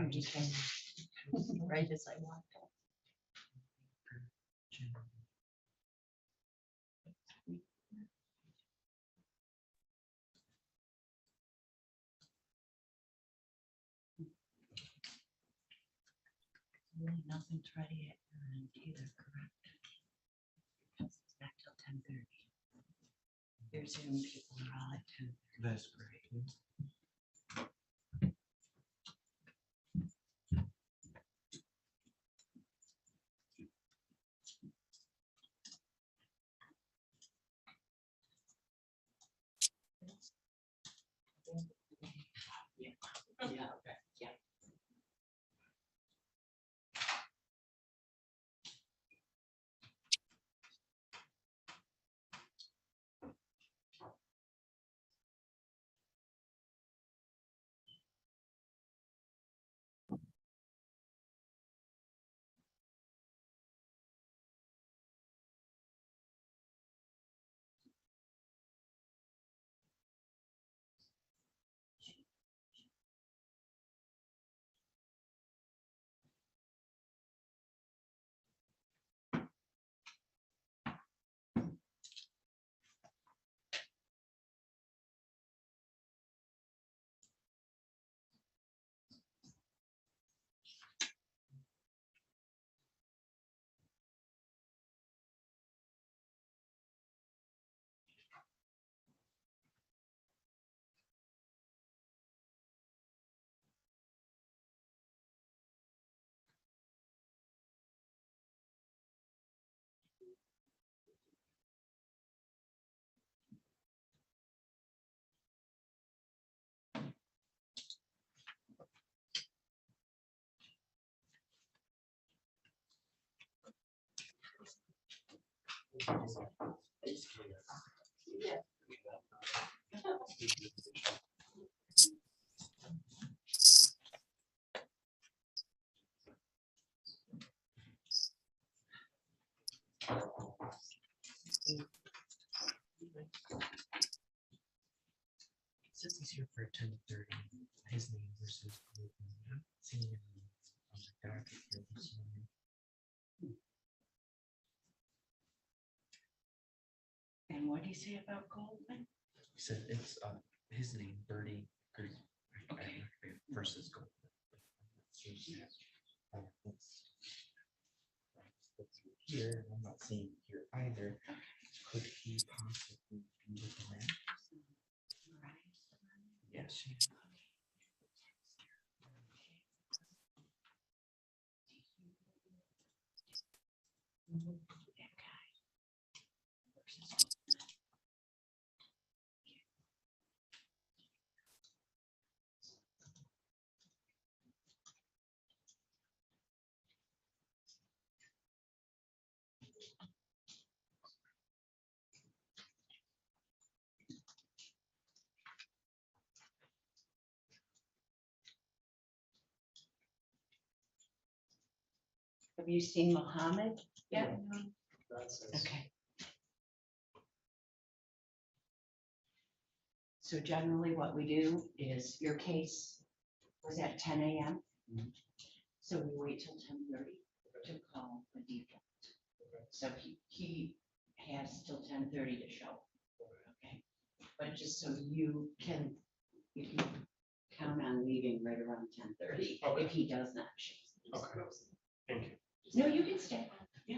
I'm just saying, right as I walked up. Really nothing's ready at your end either, correct? Because it's back till 10:30. Your Zoom people are all at 10. That's great. Yeah, okay, yeah. Says he's here for 10:30. His name versus Golden. I'm seeing him on the docket here this morning. And what do you say about Goldman? He said it's his name, Birdie Okay. versus Golden. Here, I'm not seeing here either. Could he possibly be with the man? Yes, she is. That guy. Have you seen Mohammed? Yeah. Okay. So generally what we do is your case was at 10 a.m. So we wait till 10:30 to call the default. So he has till 10:30 to show. Okay. But just so you can count on leaving right around 10:30 Okay. if he does not show. Okay. Thank you. No, you can stay. Yeah.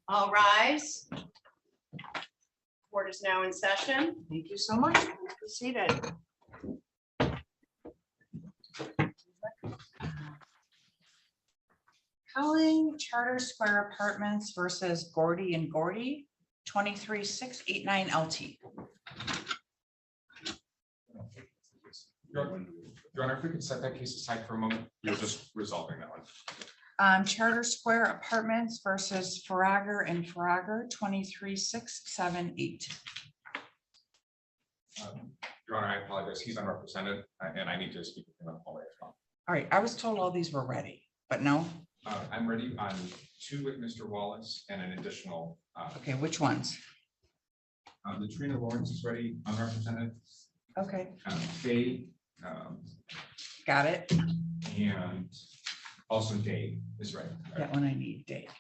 All rise. Court is now in session. Thank you so much. Be seated. Calling Charter Square Apartments versus Gordy and Gordy, 23689 LT. Your Honor, if we could set that case aside for a moment, you're just resolving that one. Charter Square Apartments versus Faragher and Faragher, 23678. Your Honor, I apologize. He's unrepresented and I need to speak with him on the hallway as well. All right, I was told all these were ready, but no. I'm ready on 2 with Mr. Wallace and an additional. Okay, which ones? The Trina Lawrence is ready, unrepresented. Okay, Faye. got it. And also Dave is ready. That one I need, Dave.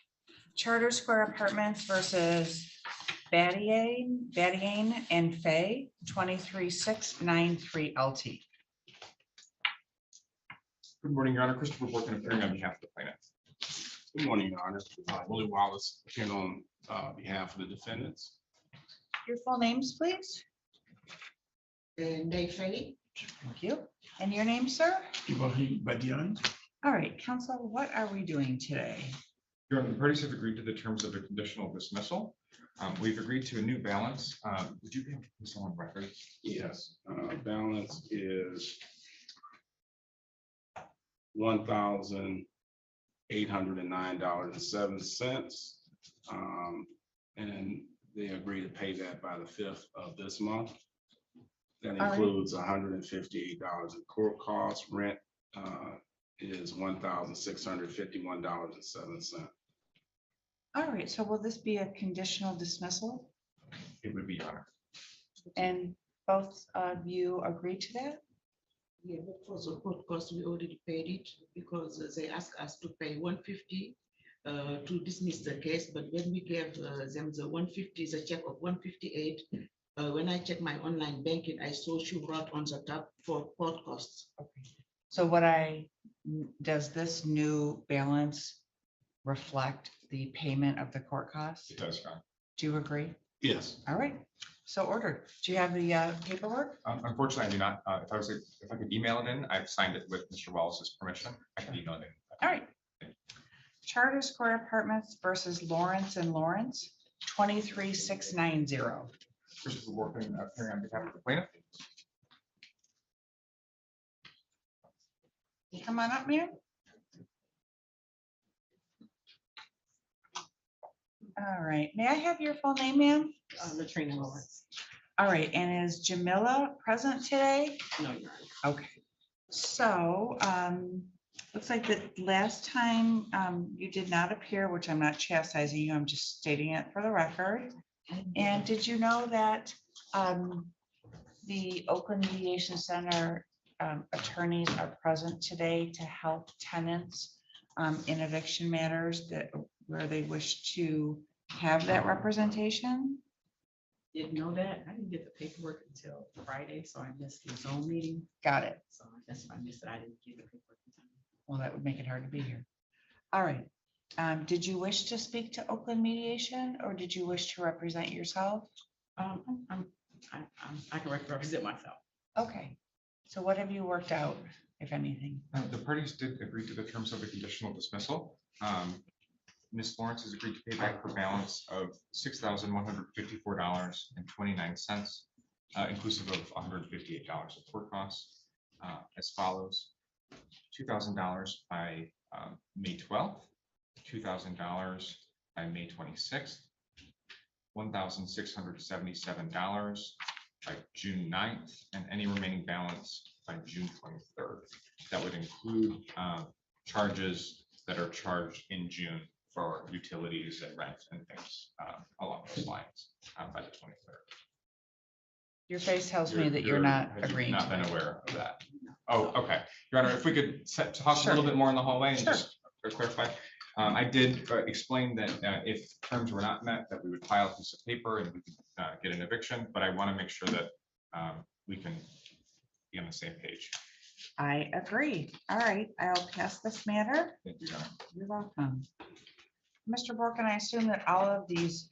Charter Square Apartments versus Badiane and Faye, 23693 LT. Good morning, Your Honor. Christopher Borkin appearing on behalf of the plaintiff. Good morning, Your Honor. Willie Wallace, appearing on behalf of the defendants. Your full names, please. Thank Thank you. And your name, sir? Ibrahim Badian. All right, counsel, what are we doing today? Your Honor, the parties have agreed to the terms of a conditional dismissal. We've agreed to a new balance. Would you give this on record? Yes, balance is $1,809.07. And they agree to pay that by the 5th of this month. That All right. includes $158 in court costs. Rent is $1,651.07. All right, so will this be a conditional dismissal? It would be, Your Honor. And both of you agree to that? Yeah, but for the court cost, we already paid it because they asked us to pay 150 to dismiss the case, but when we gave them the 150, the check of 158, when I checked my online banking, I saw she wrote on the top for court costs. So does this new balance reflect the payment of the court costs? It does, Your Honor. Do you agree? Yes. All right, so ordered. Do you have the paperwork? Unfortunately, I do not. If I could email it in, I've signed it with Mr. Wallace's permission. I can email it in. All right. Charter Square Apartments versus Lawrence and Lawrence, 23690. Christopher Borkin appearing on behalf of the plaintiff. Come on up, ma'am. All right, may I have your full name, ma'am? Latrina Lawrence. All right, and is Jamila present today? No, Your Honor. Okay, so, looks like the last time, you did not appear, which I'm not chastising you, I'm just stating it for the record. And did you know that, the Oakland Mediation Center, attorneys are present today to help tenants, in eviction matters that, where they wish to have that representation? Didn't know that. I didn't get the paperwork until Friday, so I missed the Zoom meeting. Got it. So that's why I missed it. I didn't get the paperwork in time. Well, that would make it hard to be here. All right. Did you wish to speak to Oakland Mediation or did you wish to represent yourself? I can represent myself. Okay. So what have you worked out, if anything? The parties did agree to the terms of the conditional dismissal. Ms. Lawrence has agreed to pay back her balance of $6,154.29, inclusive of $158 of court costs, as follows: $2,000 by May 12th, $2,000 by May 26th, $1,677 by June 9th, and any remaining balance by June 23rd. That would include charges that are charged in June for utilities and rent and things along those lines by the 23rd. Your face tells me that you're not have you agreeing. Not to been it. aware of that. Oh, okay. Your Honor, if we could talk a little bit more in the hallway and Sure. just clarify. I did explain that if terms were not met, that we would file a piece of paper and we could get an eviction, but I want to make sure that we can be on the same page. I agree. All right, I'll pass this matter. Thank you, Your Honor. You're welcome. Mr. Bork, and I assume that all of these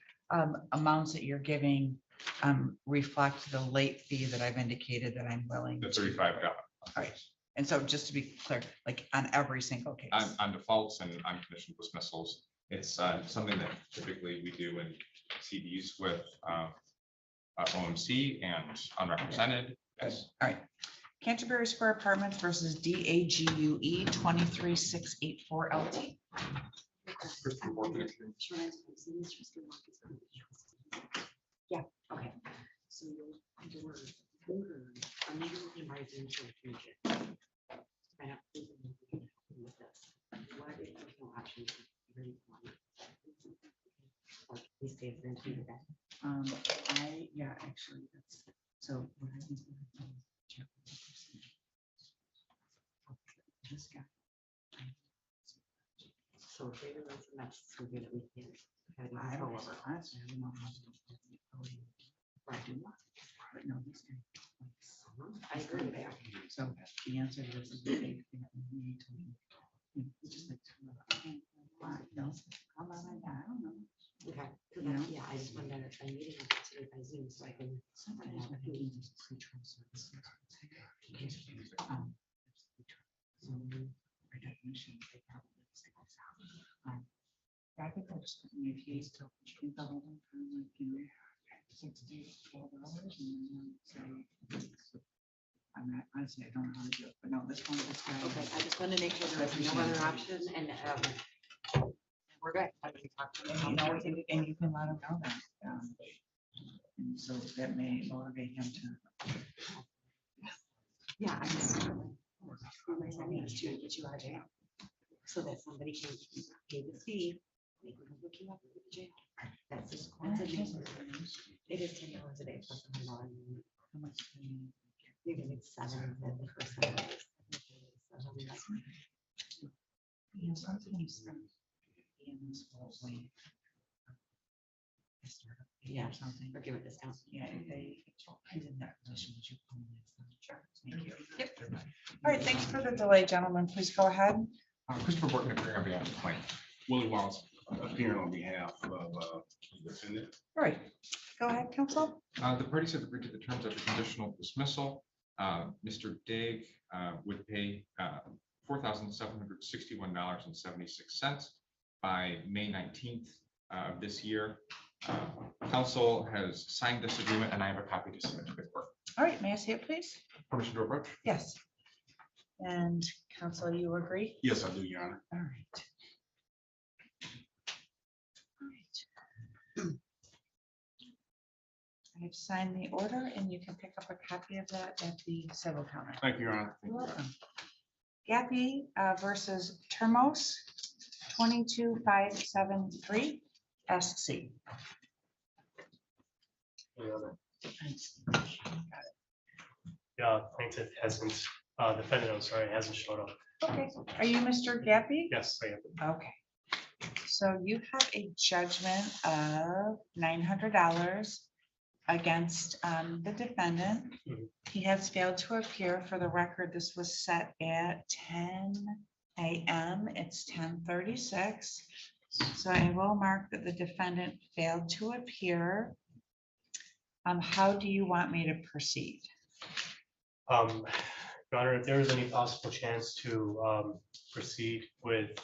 amounts that you're giving reflect the late fee that I've indicated that I'm willing. The to- $35. All right. And so just to be clear, like on every single case. On defaults and unconditional dismissals, it's something that typically we do in CDs with OMC and unrepresented. Yes. All right. Canterbury Square Apartments versus DAGUE 23684 LT. Christopher Borkman, if you- Yeah, okay. So there were a meeting in my Zoom to future. I don't think with this. What if there's no option? to really want it? Or at least they have been to that. Yeah, actually, that's, so. what happens when I check with the person? This guy. So if they release a mess, so good that we can't have any I control don't over. honestly, I don't know how to do it. But I do not. But no, this guy. I agree with that. So the answer to this is the big thing that we need to. Just like. No, how about I don't know. Okay, so You know? yeah, I just wanted a meeting today by Zoom so I can. Somebody's been doing this pre-trial services. So by definition, they probably. I think they're just putting your keys to. You know, 6 to 12 hours and then say. I'm not, honestly, I don't know how to do it, but no, this one, this guy. Okay, I just wanted to make sure there was no other option and we're good. I can talk to And them. you know, and you can let him know that. And so that may motivate him to. Yeah, I just. My needs to get you out of jail. So that somebody can pay the fee. They can look you up at the jail. That's just. It is $10 a day plus $100. How much? You're gonna get 7 at the first 7 days. You know, sometimes. In this whole way. Yeah, Or something. or give it discount. Yeah, if they, I'm in that position, would you call me next time? Sure. Thank you. Yep. All right, thanks for the delay, gentlemen. Please go ahead. Christopher Borkman, appearing on behalf of the plaintiff. Willie Wallace appearing on behalf of the defendant. All right, go ahead, counsel. The parties have agreed to the terms of the conditional dismissal. Mr. Digg would pay $4,761.76 by May 19th of this year. Council has signed this agreement and I have a copy to submit to the court. All right, may I see it, please? Permission to approach? Yes. And counsel, you agree? Yes, I do, Your Honor. All right. All right. I I've signed the order and you can pick up a copy of that at the civil counter. Thank you, Your Honor. You're welcome. Gappy versus Termos, 22573 SC. Yeah, plaintiff hasn't, defendant, I'm sorry, hasn't showed up. Okay, are you Mr. Gappy? Yes, I am. Okay. So you have a judgment of $900 against the defendant. Mhm. He has failed to appear. For the record, this was set at 10 a.m. It's 10:36. So I will mark that the defendant failed to appear. How do you want me to proceed? Your Honor, if there is any possible chance to proceed with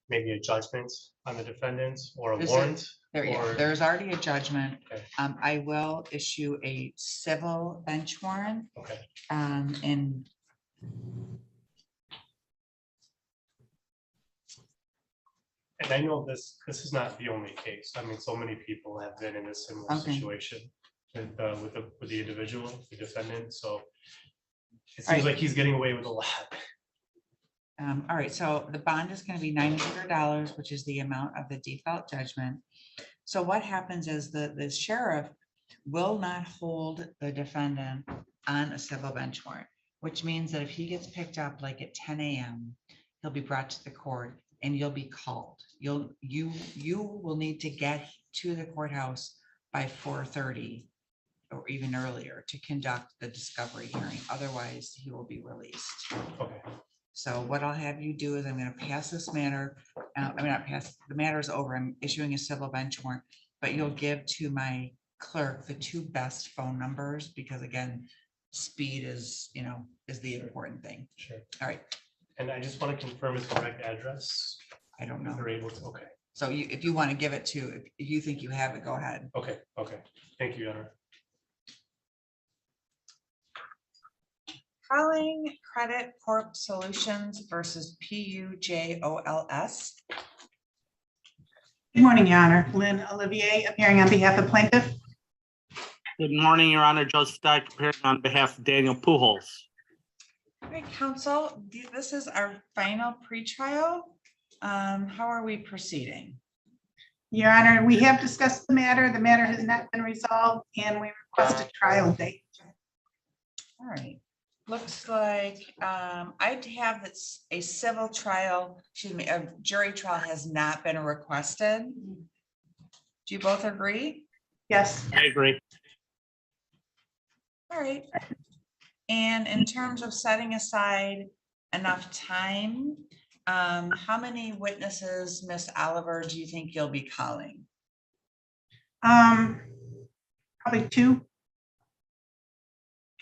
maybe a judgment on the defendant or a There's warrant? Yeah, or- there's already a judgment. Okay. I will issue a civil bench warrant. Okay, And and I know this is not the only case. I mean, so many people have been in a similar Okay. situation with the individual, the defendant, so it Right. seems like he's getting away with a lot. all right, so the bond is going to be $900, which is the amount of the default judgment. So what happens is the sheriff will not hold the defendant on a civil bench warrant, which means that if he gets picked up like at 10 a.m., he'll be brought to the court and you'll be called. You will need to get to the courthouse by 4:30 or even earlier to conduct the discovery hearing. Otherwise, he will be released. Okay, So what I'll have you do is I'm gonna pass this matter, not pass, the matter is over. I'm issuing a civil bench warrant, but you'll give to my clerk the two best phone numbers, because again, speed is the important thing. sure. All right, And I just want to confirm his correct address. I don't If know. they're able to, okay, So if you want to give it to, if you think you have it, go ahead. okay. Thank you, Your Honor. Calling Credit Corp Solutions versus PUJOLS. Good morning, Your Honor. Lynn Olivier, appearing on behalf of plaintiff. Good morning, Your Honor. Joseph Dyke, appearing on behalf of Daniel Pujols. All right, counsel, this is our final pretrial. How are we proceeding? Your Honor, we have discussed the matter. The matter has not been resolved and we request a trial date. All right, looks like I'd have that's a civil trial, a jury trial has not been requested. Do you both agree? Yes, I agree. All right. And in terms of setting aside enough time, how many witnesses, Miss Oliver, do you think you'll be calling? probably two.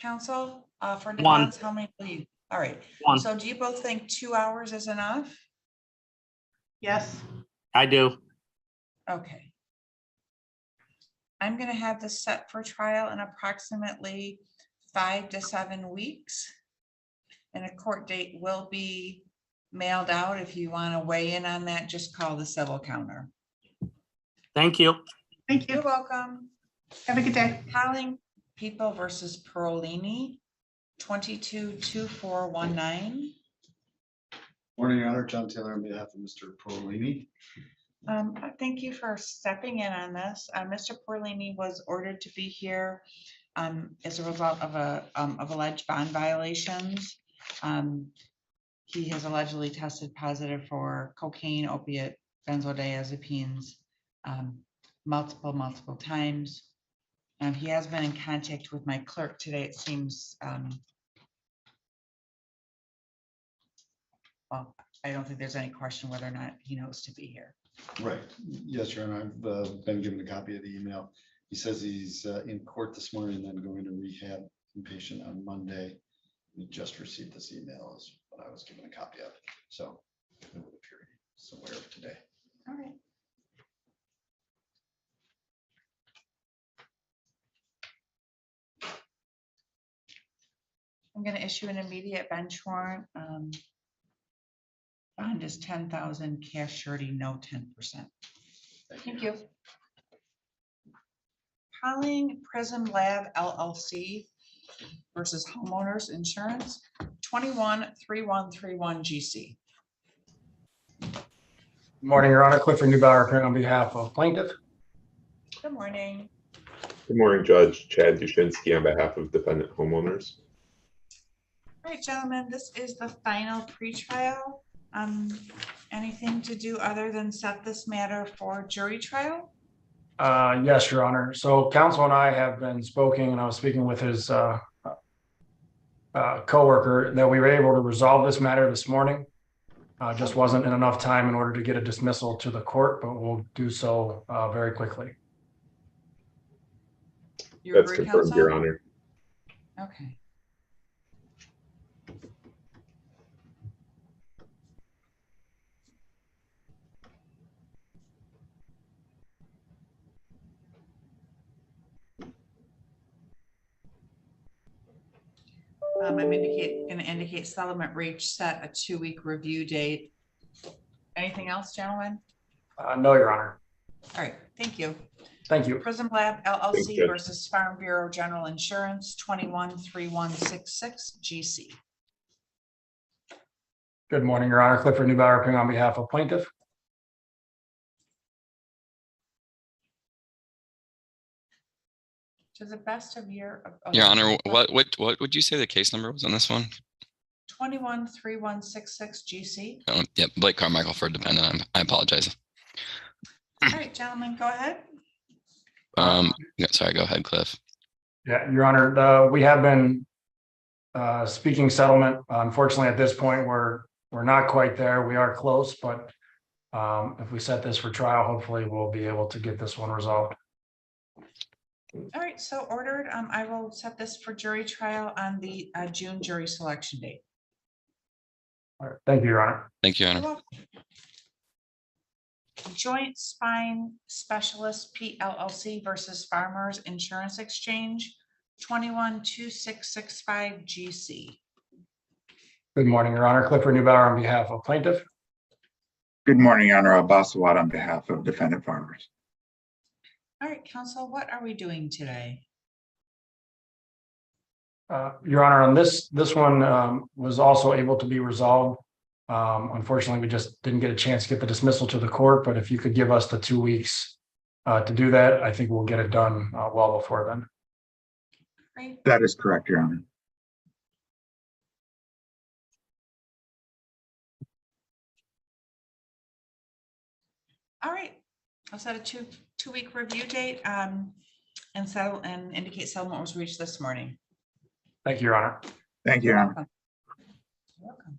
Counsel, for One. defense, how many will you? All right, One, so do you both think 2 hours is enough? Yes, I do. Okay. I'm gonna have this set for trial in approximately 5 to 7 weeks. And a court date will be mailed out. If you want to weigh in on that, just call the civil counter. Thank you. thank You're you. welcome. Have a good day. Calling People versus Perolini, 222419. Morning, Your Honor. John Taylor on behalf of Mr. Perolini. Thank you for stepping in on this. Mr. Perolini was ordered to be here as a result of alleged bond violations. He has allegedly tested positive for cocaine, opiate, benzodiazepines, multiple times. He has been in contact with my clerk today. It seems, well, I don't think there's any question whether or not he knows to be here. Right. Yes, Your Honor. I've been given a copy of the email. He says he's in court this morning and then going to rehab inpatient on Monday. We just received this email is what I was given a copy of. So it would appear he's aware of today. All right. I'm going to issue an immediate bench warrant. Bond is 10,000, cash surety, no 10%. Thank you. Calling Prism Lab LLC versus Homeowners Insurance, 213131 GC. Morning, Your Honor. Clifford Newbauer appearing on behalf of plaintiff. Good morning. Good morning, Judge Chad Dushinsky on behalf of defendant homeowners. All right, gentlemen, this is the final pretrial. Anything to do other than set this matter for jury trial? Yes, Your Honor. So counsel and I have been speaking, and I was speaking with his coworker, that we were able to resolve this matter this morning. Just wasn't enough time in order to get a dismissal to the court, but we'll do so very quickly. You That's agree, confirmed, counsel? Your Honor. Okay. I'm gonna indicate settlement reach, set a 2-week review date. Anything else, gentlemen? No, Your Honor. All right, thank you. Thank you. Prism Lab LLC Judge. versus Farm Bureau General Insurance, 213166 GC. Good morning, Your Honor. Clifford Newbauer appearing on behalf of plaintiff. To the best of your. Your Honor, what would you say the case number was on this one? 213166 GC. Oh, yep, Blake Carmichael for dependent. I apologize. All right, gentlemen, go ahead. Yeah, sorry, go ahead, Cliff. Yeah, Your Honor, we have been speaking settlement. Unfortunately, at this point, we're not quite there. We are close, but if we set this for trial, hopefully we'll be able to get this one resolved. All right, so ordered. I will set this for jury trial on the June jury selection date. All right, thank you, Your Honor. Thank you, Your You're Honor. welcome. Joint Spine Specialist PLLC versus Farmers Insurance Exchange, 212665 GC. Good morning, Your Honor. Clifford Newbauer on behalf of plaintiff. Good morning, Your Honor. Abbas Awad on behalf of defendant farmers. All right, counsel, what are we doing today? Your Honor, on this one was also able to be resolved. Unfortunately, we just didn't get a chance to get the dismissal to the court, but if you could give us the 2 weeks to do that, I think we'll get it done well before then. Great. That is correct, Your Honor. All right, I'll set a two-week review date and settle and indicate settlement was reached this morning. Thank you, Your Honor. Thank you, Your Honor. You're welcome.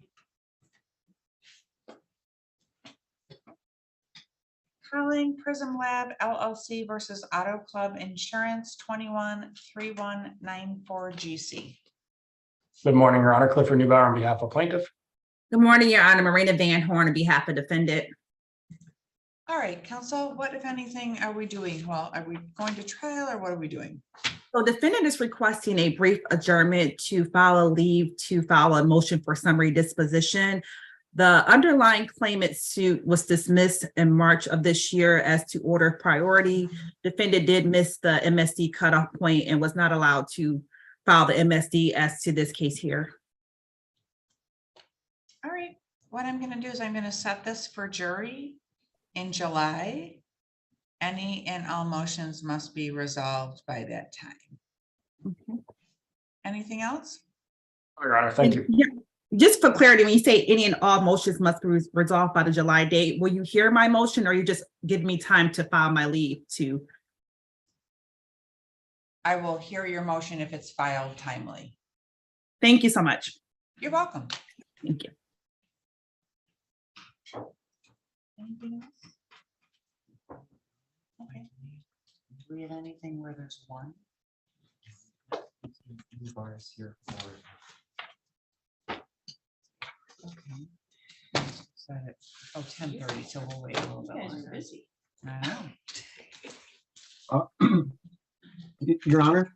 Calling Prism Lab LLC versus Auto Club Insurance, 213194 GC. Good morning, Your Honor. Clifford Newbauer on behalf of plaintiff. Good morning, Your Honor. Marina Van Horn on behalf of defendant. All right, counsel, what, if anything, are we doing? Well, are we going to trial or what are we doing? So defendant is requesting a brief adjournment to file a leave to file a motion for summary disposition. The underlying claimant suit was dismissed in March of this year as to order priority. Defendant did miss the MSD cutoff point and was not allowed to file the MSD as to this case here. All right, what I'm going to do is I'm going to set this for jury in July. Any and all motions must be resolved by that time. Anything else? Your Honor, thank you. Yeah, just for clarity, when you say any and all motions must be resolved by the July date, will you hear my motion or you just give me time to file my leave to? I will hear your motion if it's filed timely. Thank you so much. You're welcome. Thank you. Anything else? Okay. Do we have anything where there's one? Bars here for. Okay. So it's 10:30, so we'll wait a little bit longer. Busy. I know. Your Honor,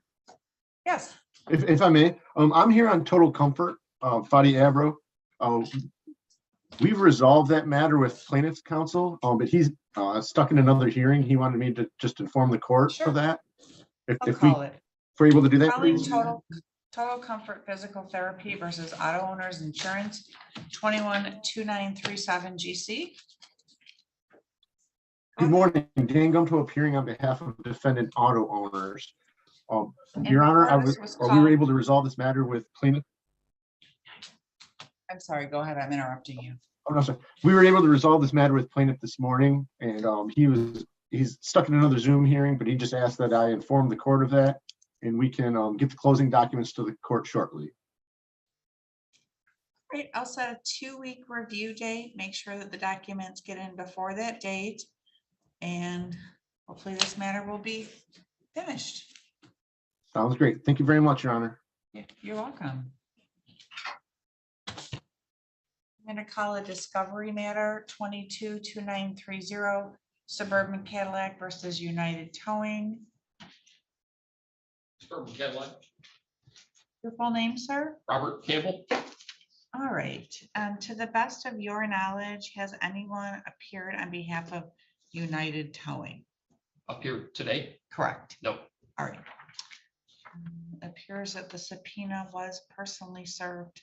Yes. if I may, I'm here on Total Comfort, Fadi Abro. We've resolved that matter with plaintiff's counsel, but he's stuck in another hearing. He wanted me to just inform the court Sure. of that. If, I'll if we, call it. if we're able to do that, Calling please. Total Comfort Physical Therapy versus Auto Owners Insurance, 212937 GC. Good morning, Dan Gumto appearing on behalf of defendant auto owners. Your And Honor, before this was we were called- able to resolve this matter with plaintiff. I'm sorry, go ahead. I'm interrupting you. Oh, no, sorry. We were able to resolve this matter with plaintiff this morning, and he's stuck in another Zoom hearing, but he just asked that I inform the court of that, and we can get the closing documents to the court shortly. Great, I'll set a 2-week review date, make sure that the documents get in before that date. And hopefully this matter will be finished. Sounds great. Thank you very much, Your Honor. You're welcome. I'm gonna call a discovery matter 222930 Suburban Cadillac versus United Towing. Suburban Cadillac, Your full name, sir? Robert Campbell. All right, to the best of your knowledge, has anyone appeared on behalf of United Towing? Up here today? Correct. No. All right. Appears that the subpoena was personally served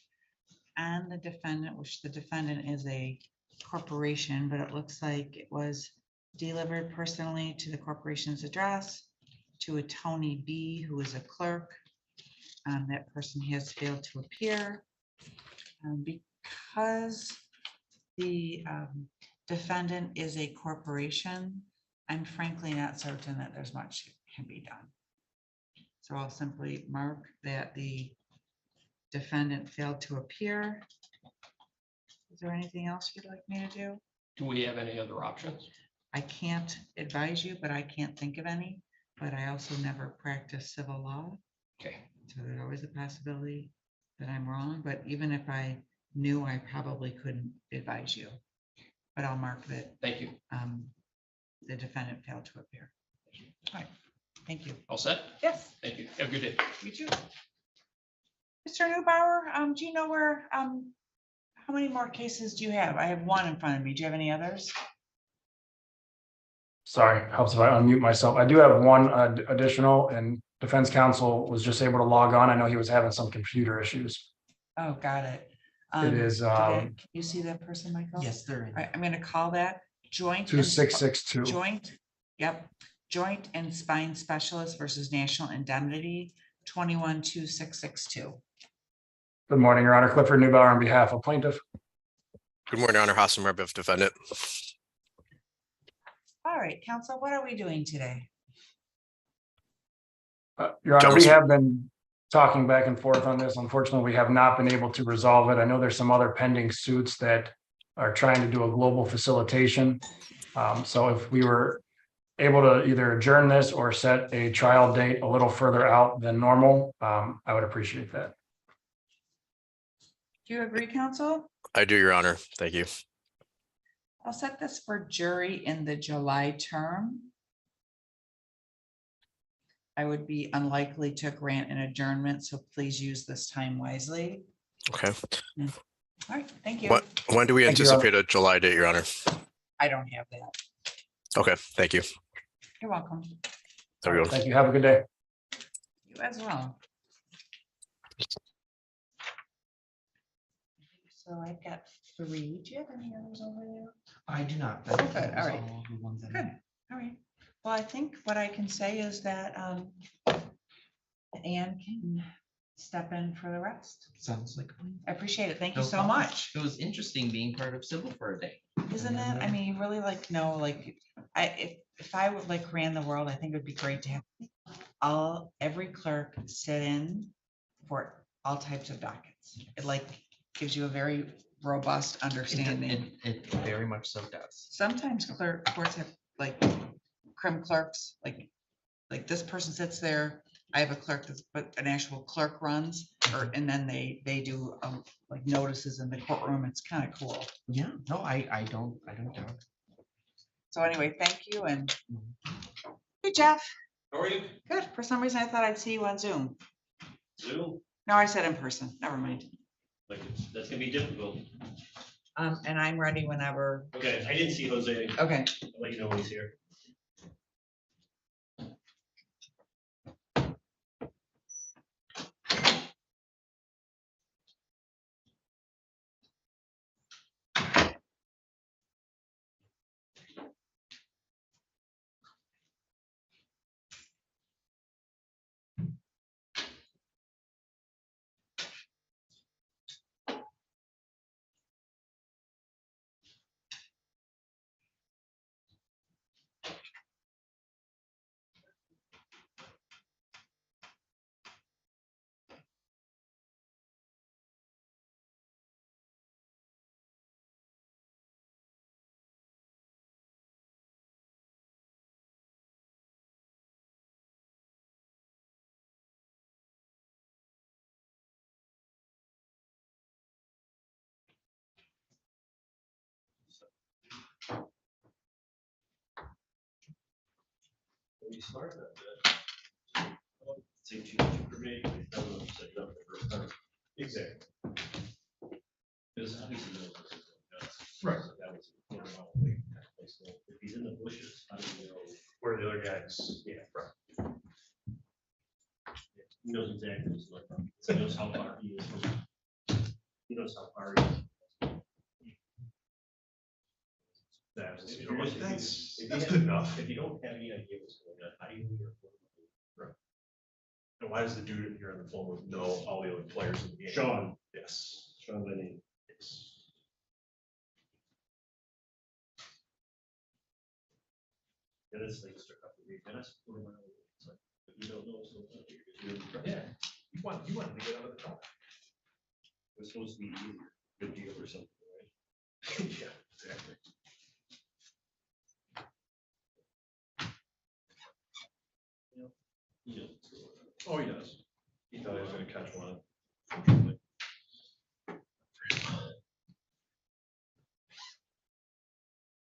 on the defendant, which the defendant is a corporation, but it looks like it was delivered personally to the corporation's address to a Tony B, who is a clerk. That person has failed to appear. Because the defendant is a corporation, I'm frankly not certain that there's much can be done. So I'll simply mark that the defendant failed to appear. Is there anything else you'd like me to do? Do we have any other options? I can't advise you, but I can't think of any, but I also never practiced civil law. Okay. So there's always a possibility that I'm wrong, but even if I knew, I probably couldn't advise you. But I'll mark that. Thank you. The defendant failed to appear. All right, thank you. All set? Yes. Thank you. Have a good day. You too. Mr. Neubauer, do you know where, how many more cases do you have? I have one in front of me. Do you have any others? Sorry, helps if I unmute myself. I do have one additional, and defense counsel was just able to log on. I know he was having some computer issues. Oh, got it. It is, Can you see that person, Michael? Yes, they're in. All right, I'm gonna call that joint. and 2662. Joint, yep, joint and spine specialist versus National Indemnity, 212662. Good morning, Your Honor. Clifford Neubauer on behalf of plaintiff. Good morning, Your Honor. Hassan Reb of defendant. All right, counsel, what are we doing today? Your Honor, we have been talking back and forth on this. Unfortunately, we have not been able to resolve it. I know there's some other pending suits that are trying to do a global facilitation. So if we were able to either adjourn this or set a trial date a little further out than normal, I would appreciate that. Do you agree, counsel? I do, Your Honor. Thank you. I'll set this for jury in the July term. I would be unlikely to grant an adjournment, so please use this time wisely. Okay. All right, thank you. When do we Thank you, Your anticipate a July date, Your Honor? I don't have that. Okay, thank you. You're welcome. Everyone. Thank you. Have a good day. You as well. So I've got 3. Do you have any others over there? I do not. Oh, good. That was All right. all the ones that I Good. had. All right. Well, I think what I can say is that Anne can step in for the rest. Sounds like a plan. I appreciate it. Thank you No so problem. much. It was interesting being part of civil for a day. Isn't it? I mean, you really like know, like, if I would like ran the world, I think it would be great to have every clerk sit in for all types of dockets. It like gives you a very robust understanding. It very much so does. Sometimes courts have like crim clerks, like this person sits there. I have a clerk that's, but an actual clerk runs, and then they do like notices in the courtroom. It's kind of cool. Yeah, no, I don't doubt. So anyway, thank you, and hey, Jeff. How are you? Good. For some reason, I thought I'd see you on Zoom. Zoom? No, I said in person. Never mind. Like, that's gonna be difficult. And I'm ready whenever. Okay, I didn't see Jose. Okay. I'll let you know when he's here. Be smart about that. Say too much information, I don't know, set it up the first time. Exactly. Because obviously. Right. That was. If he's in the bushes, how do you know? Where the other guys? Yeah, right. He knows exactly what's going on. He knows how far he is. He knows how far he is. That's good enough. If you don't have any idea what's going on, how do you know you're? Right. And why does the dude that you're on the phone with know all the other players in the game? Sean. Yes. Sean Lenny. Yes. And it's like just a couple of weeks, and that's. It's like, if you don't know what's going on, you're just really. Yeah. You wanted to get out of the car. It was supposed to be easier, good deal or something, right? Yeah, exactly. He knows what's going on. Oh, he does. He thought he was gonna catch one.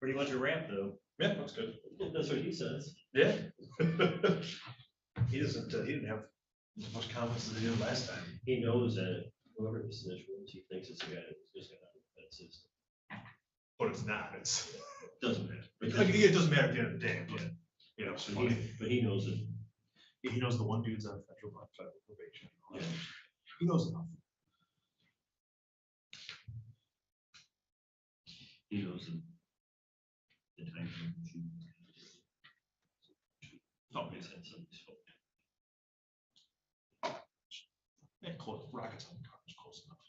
Pretty much a wrap, though. Yeah, that's good. That's what he says. Yeah. He doesn't, he didn't have as much confidence as he did last time. He knows that whoever the snitch was, he thinks it's the guy that was just gonna have that system. But it's not, it's. Doesn't matter. It doesn't matter at the end of the day, but, you know, so but he knows it. He knows the one dude's on federal probation. Yeah. He knows enough. He knows the time frame. Always had something. Yeah, close, rockets on the car is close enough.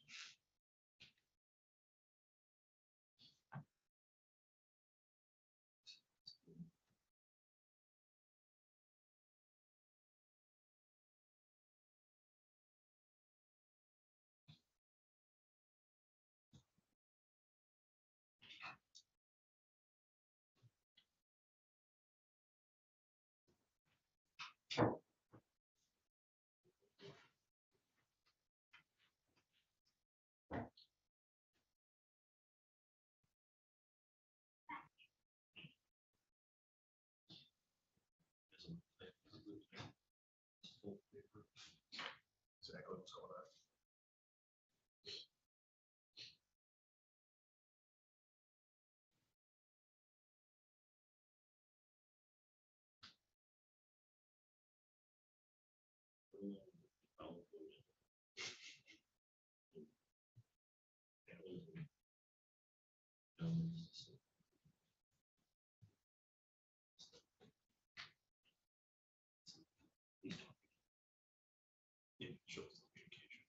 Exactly what's going on. Yeah, shows the communication.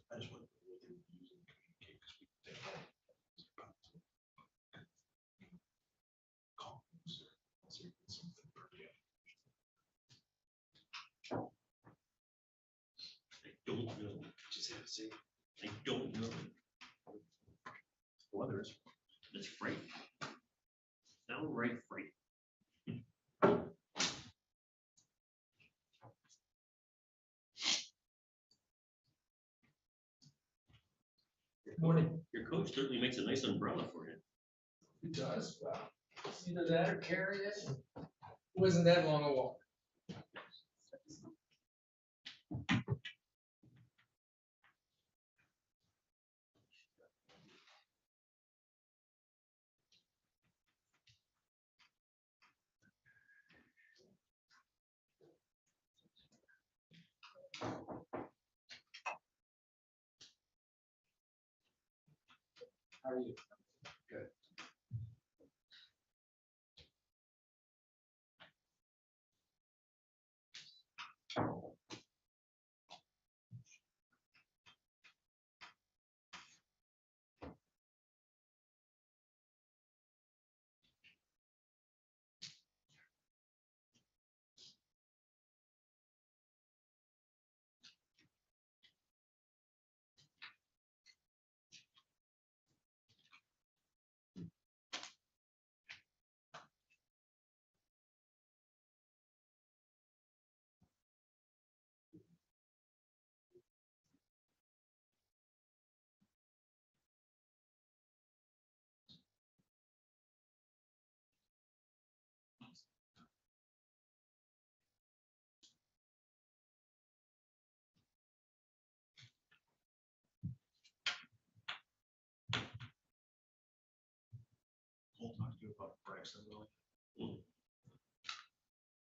I just wonder what they were using to communicate, because we think calls or something per day. I don't know, just have to say, I don't know. Weather is, it's freight. Downright freight. Morning. Your coach certainly makes a nice umbrella for you. He does, well, it's either that or carry it. It wasn't that long a walk. How are you? Good. We'll talk to you about Braxton, really.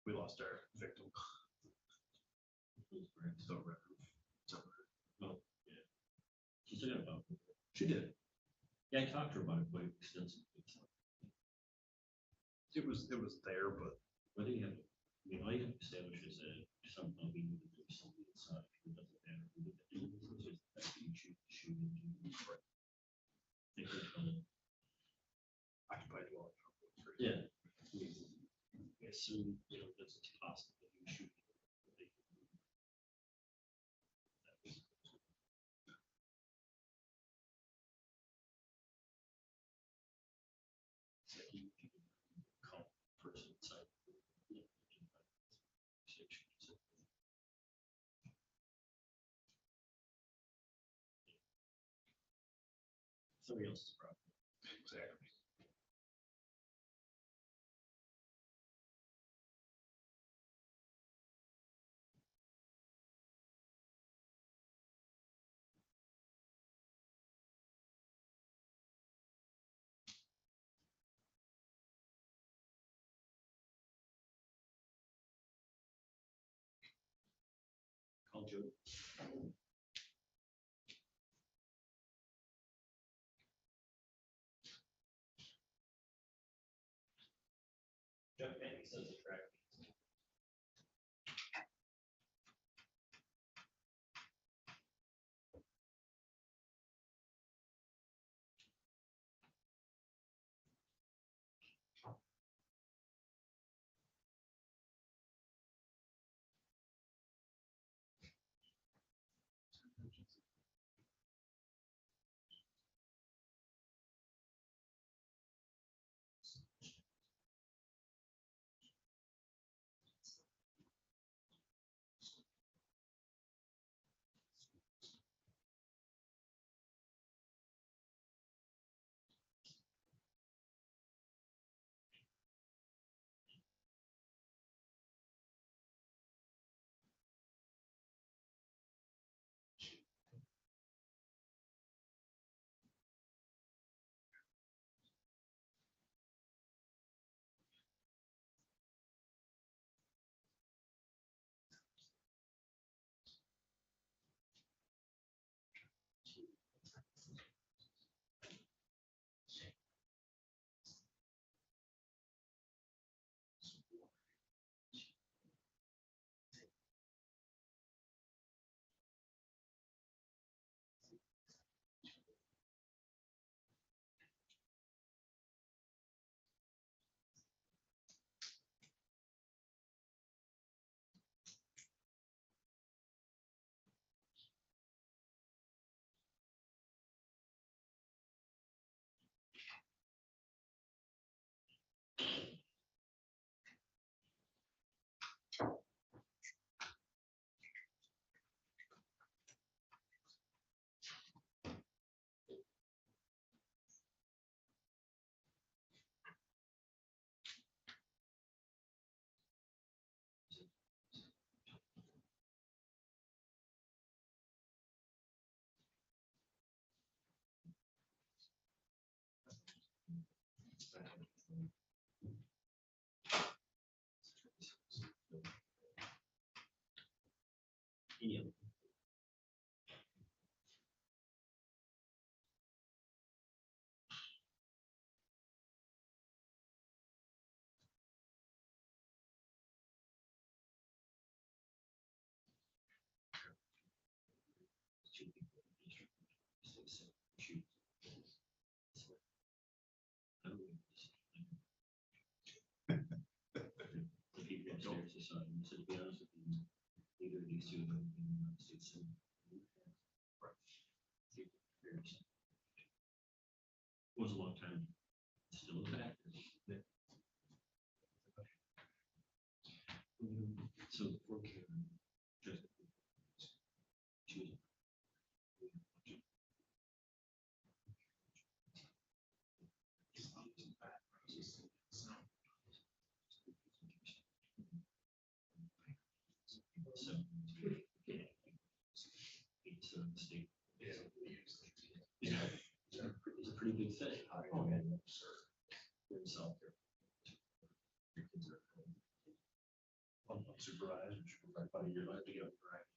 We lost our victim. So, well, yeah. She still got a phone. She did. Yeah, I talked to her about it quite extensively. It was there, but. What do you have? I mean, all you have to establish is that somehow we need to do something inside. It doesn't matter who the victim is, it's just that you shoot into. Occupied dwelling. Yeah. I assume, you know, that's possible that you shoot. Somebody else's problem. Exactly. Call Joe. Jeff Manning says it's track. Yeah. The people upstairs decided, so to be honest with you, neither of these two have been in the United States. So. It was a long time. Still a factor. So for Karen, just choose. So, yeah. It's a mistake. Yeah. It's a pretty big thing. South there. Your kids are unsupervised, which will probably about a year later to get up and right.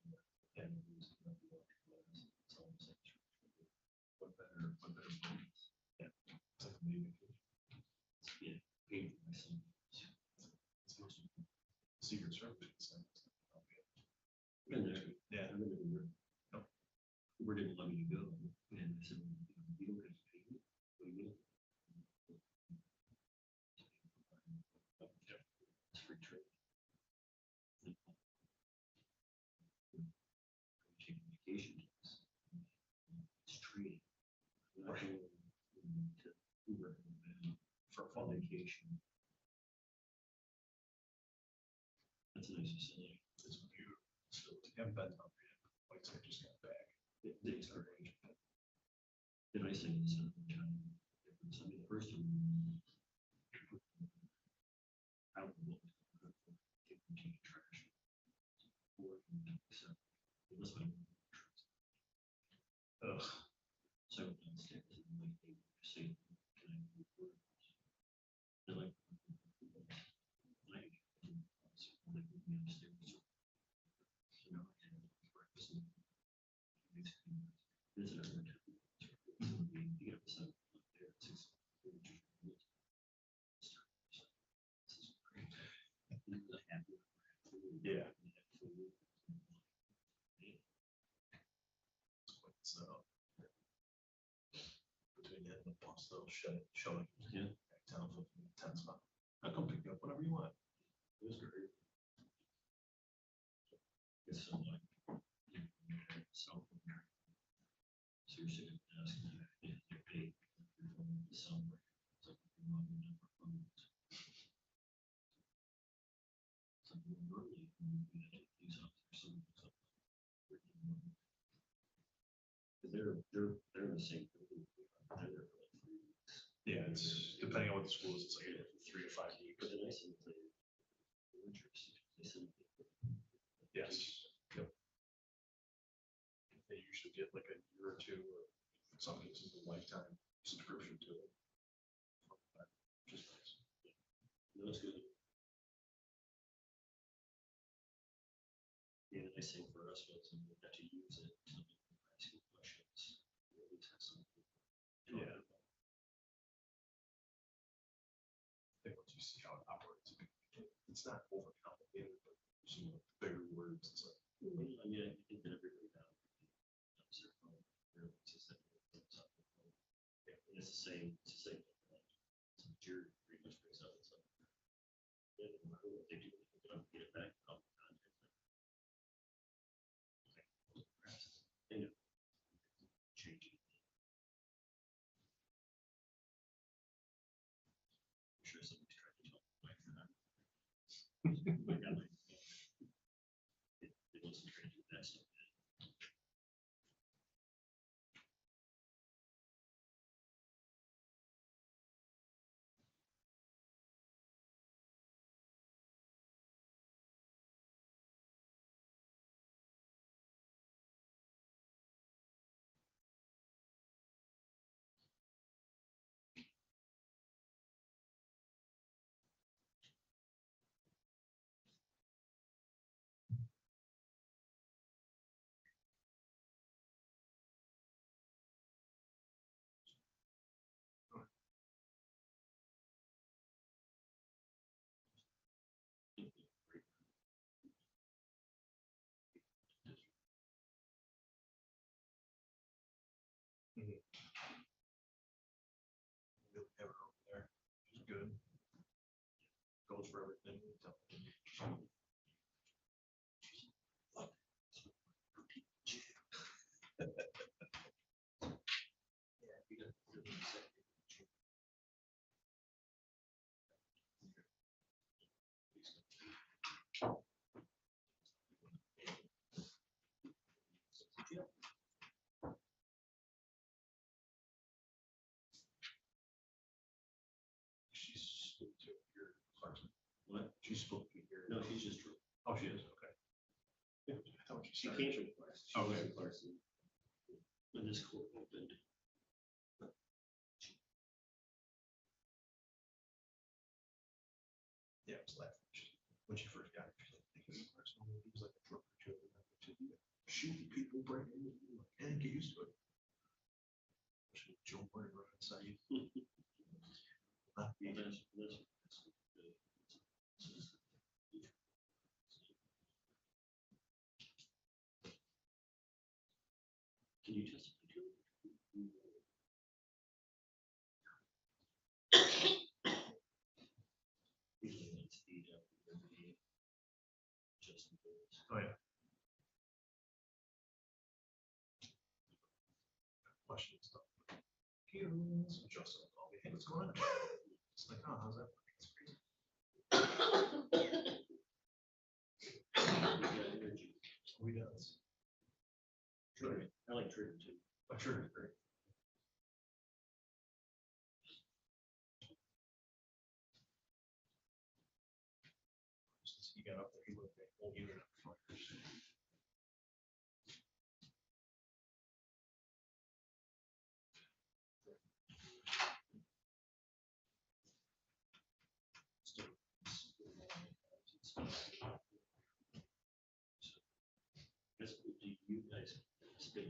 And it's almost like, what better, bonus? Yeah. It's like a movie. Yeah, paid for my son. It's supposed to be Secret Service. Been there, yeah, I've been there. No. Where did it let me go? And I said, you don't get paid. What do you mean? It's free trade. Taking vacation. It's trading. Right. To Uber for a fun vacation. That's a nice facility. It's beautiful. So I haven't been up yet. Like I said, I just got back. They start aging. The nice thing is, I mean, the first time. I don't know. Taking trash. So it was like. Ugh. So downstairs and like they say, can I move forward? They're like, upstairs. So now I can breakfast. Visit her. You get upset there at 6. Yeah. So between that and the boss, they'll show it. Yeah. Town for 10 spot. I'll come pick you up whenever you want. It was great. It's so like, so seriously, asking if you're paid somewhere. It's like something early. These officers, they're the same. They're there for like 3 weeks. Yeah, it's depending on what the school is, it's like 3 to 5 weeks. But then I said they're interested. They said yes. Yep. They usually get like a year or two, or in some cases a lifetime subscription to it. Just nice. No, it's good. Yeah, the nice thing for us was we got to use it to ask you questions. Really test them. Yeah. I think once you see how it operates, it's not overcomplicated, but some of the bigger words, it's like, I mean, I think that everybody now. It's the same, it's the same. It's a jury pretty much picks up. It's like, yeah, no matter what they do, they don't get it back. Changing. I'm sure somebody's trying to tell me like that. It wasn't trying to do that stuff. Have her over there. She's good. Goes for everything. She's supposed to hear Clarkson. What? She's supposed to be here. No, she's just true. Oh, she is, okay. Yeah, I thought she came from Clarkson. Oh, okay. Clarkson. When this court opened. Yeah, it was laughing. When she first got it, she's like, "He was like a drunk or two. Shooting people, breaking, and get used to it. Joe Morgan right inside you. Can you just? Oh, yeah. Question stuff. Here's Justin. Oh, hey, what's going on? It's like, oh, how's that? It's crazy. We does. Trigger. I like Trigger too. But Trigger's great. Since he got up there, he looked at the whole unit up front. You guys spend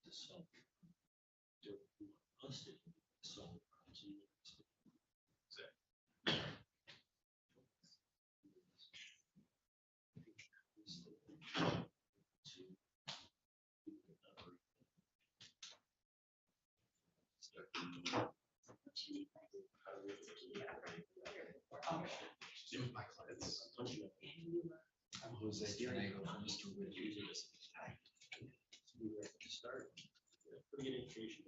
the song. Us did the song. My clients. I'm Jose. Start. Pretty good education.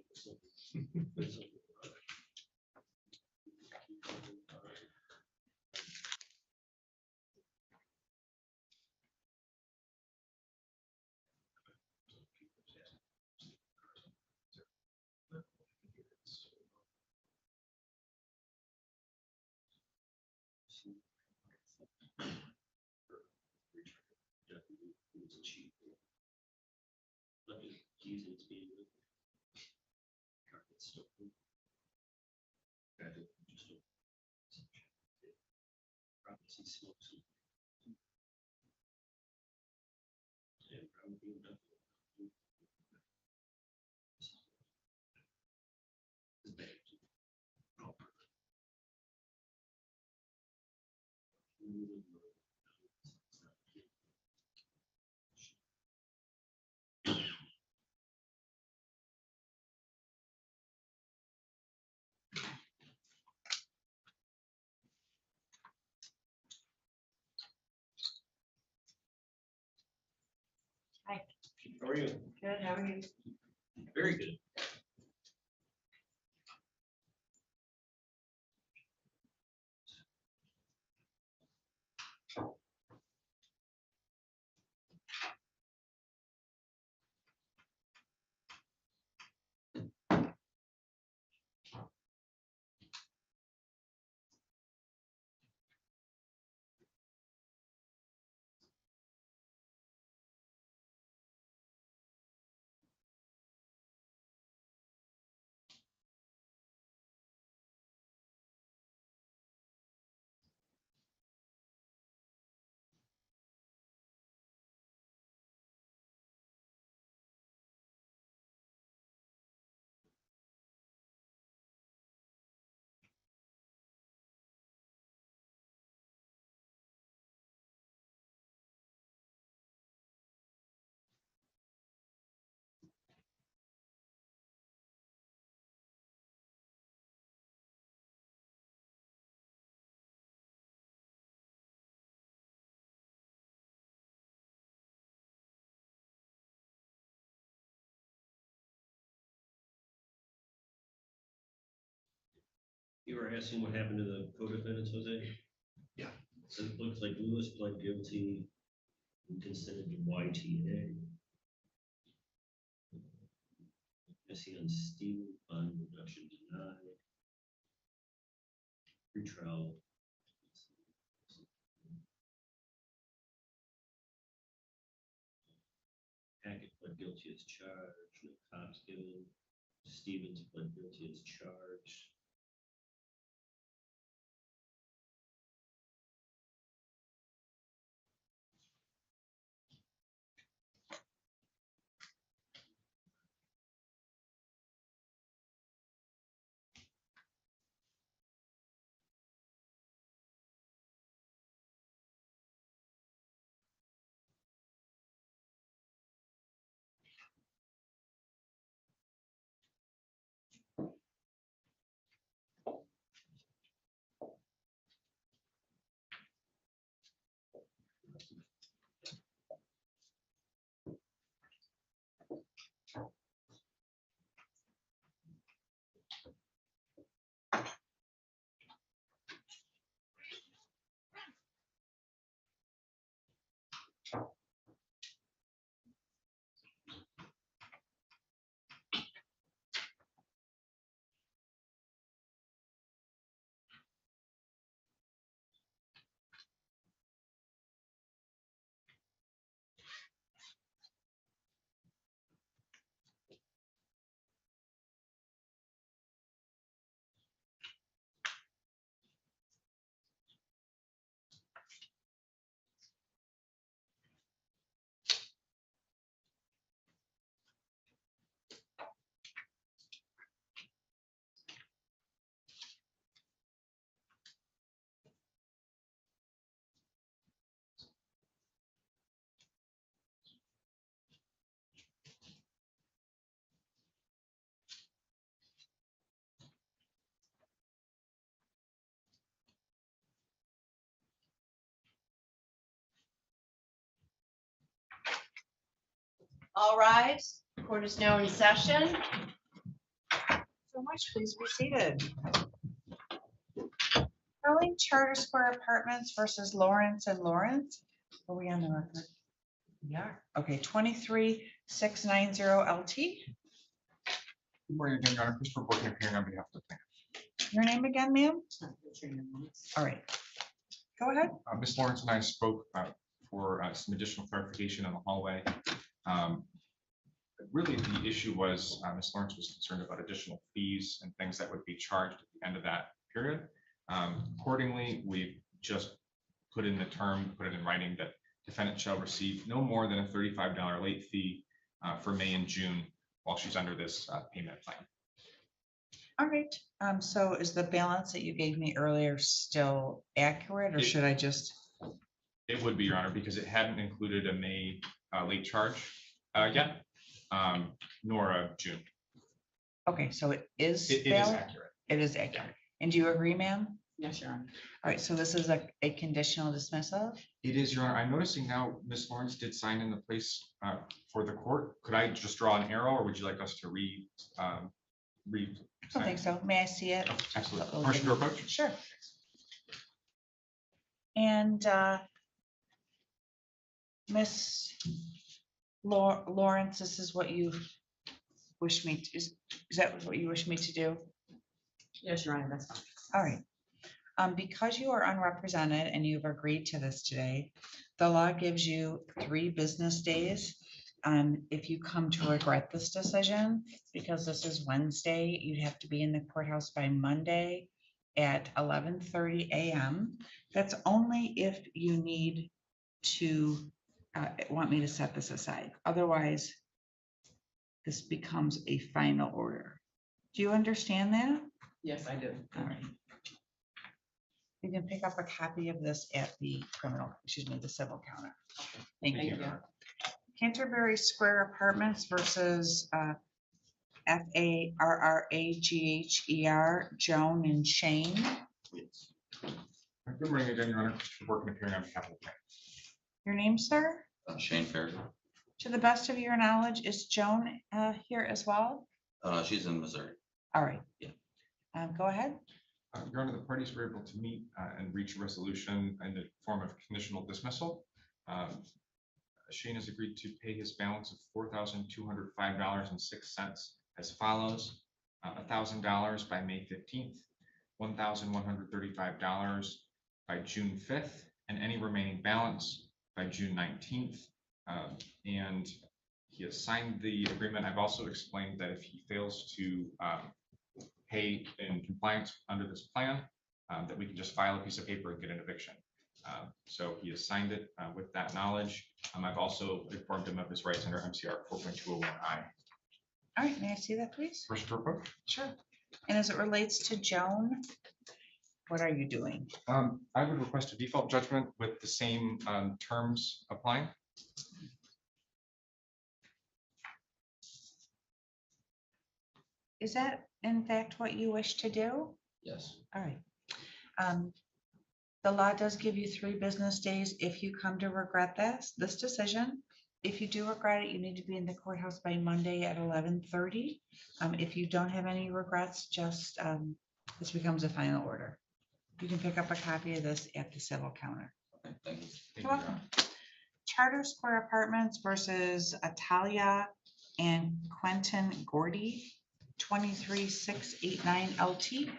It's cheap. Let me use it as being with carpets. Probably some smokes. Yeah, probably enough. Hi. How are you? Good, how are you? Very good. You were asking what happened to the co-defendants, Jose? Yeah. So it looks like Lewis pled guilty and consented to YTA. I see on Steve, bond reduction denied. Pretrial. Hackett pled guilty as charged, no cops given. Stevens pled guilty as charged. All rise. Court is now in session. So much, please be seated. Calling Charter Square Apartments versus Lawrence and Lawrence. Are we on the record? Yeah, okay, 23690 LT. Good morning again, Your Honor. Christopher Borkin appearing on behalf of the plaintiff. Your name again, ma'am? All right. Go ahead. Ms. Lawrence and I spoke for some additional clarification in the hallway. Really, the issue was Ms. Lawrence was concerned about additional fees and things that would be charged at the end of that period. Accordingly, we just put in the term, put it in writing that defendant shall receive no more than a $35 late fee for May and June while she's under this payment plan. All right, so is the balance that you gave me earlier still accurate, or should I just? It would be, Your Honor, because it hadn't included a May late charge yet, nor a June. Okay, so it is. It is valid? accurate. It is accurate. And do you agree, ma'am? Yes, Your Honor. All right, so this is a conditional dismissal? It is, Your Honor. I'm noticing now Ms. Lawrence did sign in the place for the court. Could I just draw an arrow, or would you like us to read? I don't think so. May I see it? Oh, absolutely. Permission to approach? Sure. And Miss Lawrence, this is what you wish me to, is that what you wish me to do? Yes, Your Honor, that's fine. All right. Because you are unrepresented and you've agreed to this today, the law gives you 3 business days. If you come to regret this decision, because this is Wednesday, you'd have to be in the courthouse by Monday at 11:30 a.m. That's only if you need to want me to set this aside. Otherwise, this becomes a final order. Do you understand that? Yes, I do. All right. You can pick up a copy of this at the the civil counter. Thank you. Canterbury Square Apartments versus FARRAGHER, Joan and Shane. Good morning again, Your Honor. Christopher Borkin appearing on behalf of the plaintiff. Your name, sir? Shane Farragut. To the best of your knowledge, is Joan here as well? She's in Missouri. All right. Yeah. Go ahead. Your Honor, the parties were able to meet and reach a resolution in the form of conditional dismissal. Shane has agreed to pay his balance of $4,205.06 as follows: $1,000 by May 15th, $1,135 by June 5th, and any remaining balance by June 19th. And he has signed the agreement. I've also explained that if he fails to pay in compliance under this plan, that we can just file a piece of paper and get an eviction. So he has signed it with that knowledge. I've also informed him of his rights under MCR 4.201I. All right, may I see that, please? First approach. Sure. And as it relates to Joan, what are you doing? I would request a default judgment with the same terms applying. Is that in fact what you wish to do? Yes. All right. The law does give you 3 business days if you come to regret this decision. If you do regret it, you need to be in the courthouse by Monday at 11:30. If you don't have any regrets, just this becomes a final order. You can pick up a copy of this at the civil counter. Okay, thank you. You're welcome. Charter Square Apartments versus Atalia and Quentin Gordy, 23689 LT.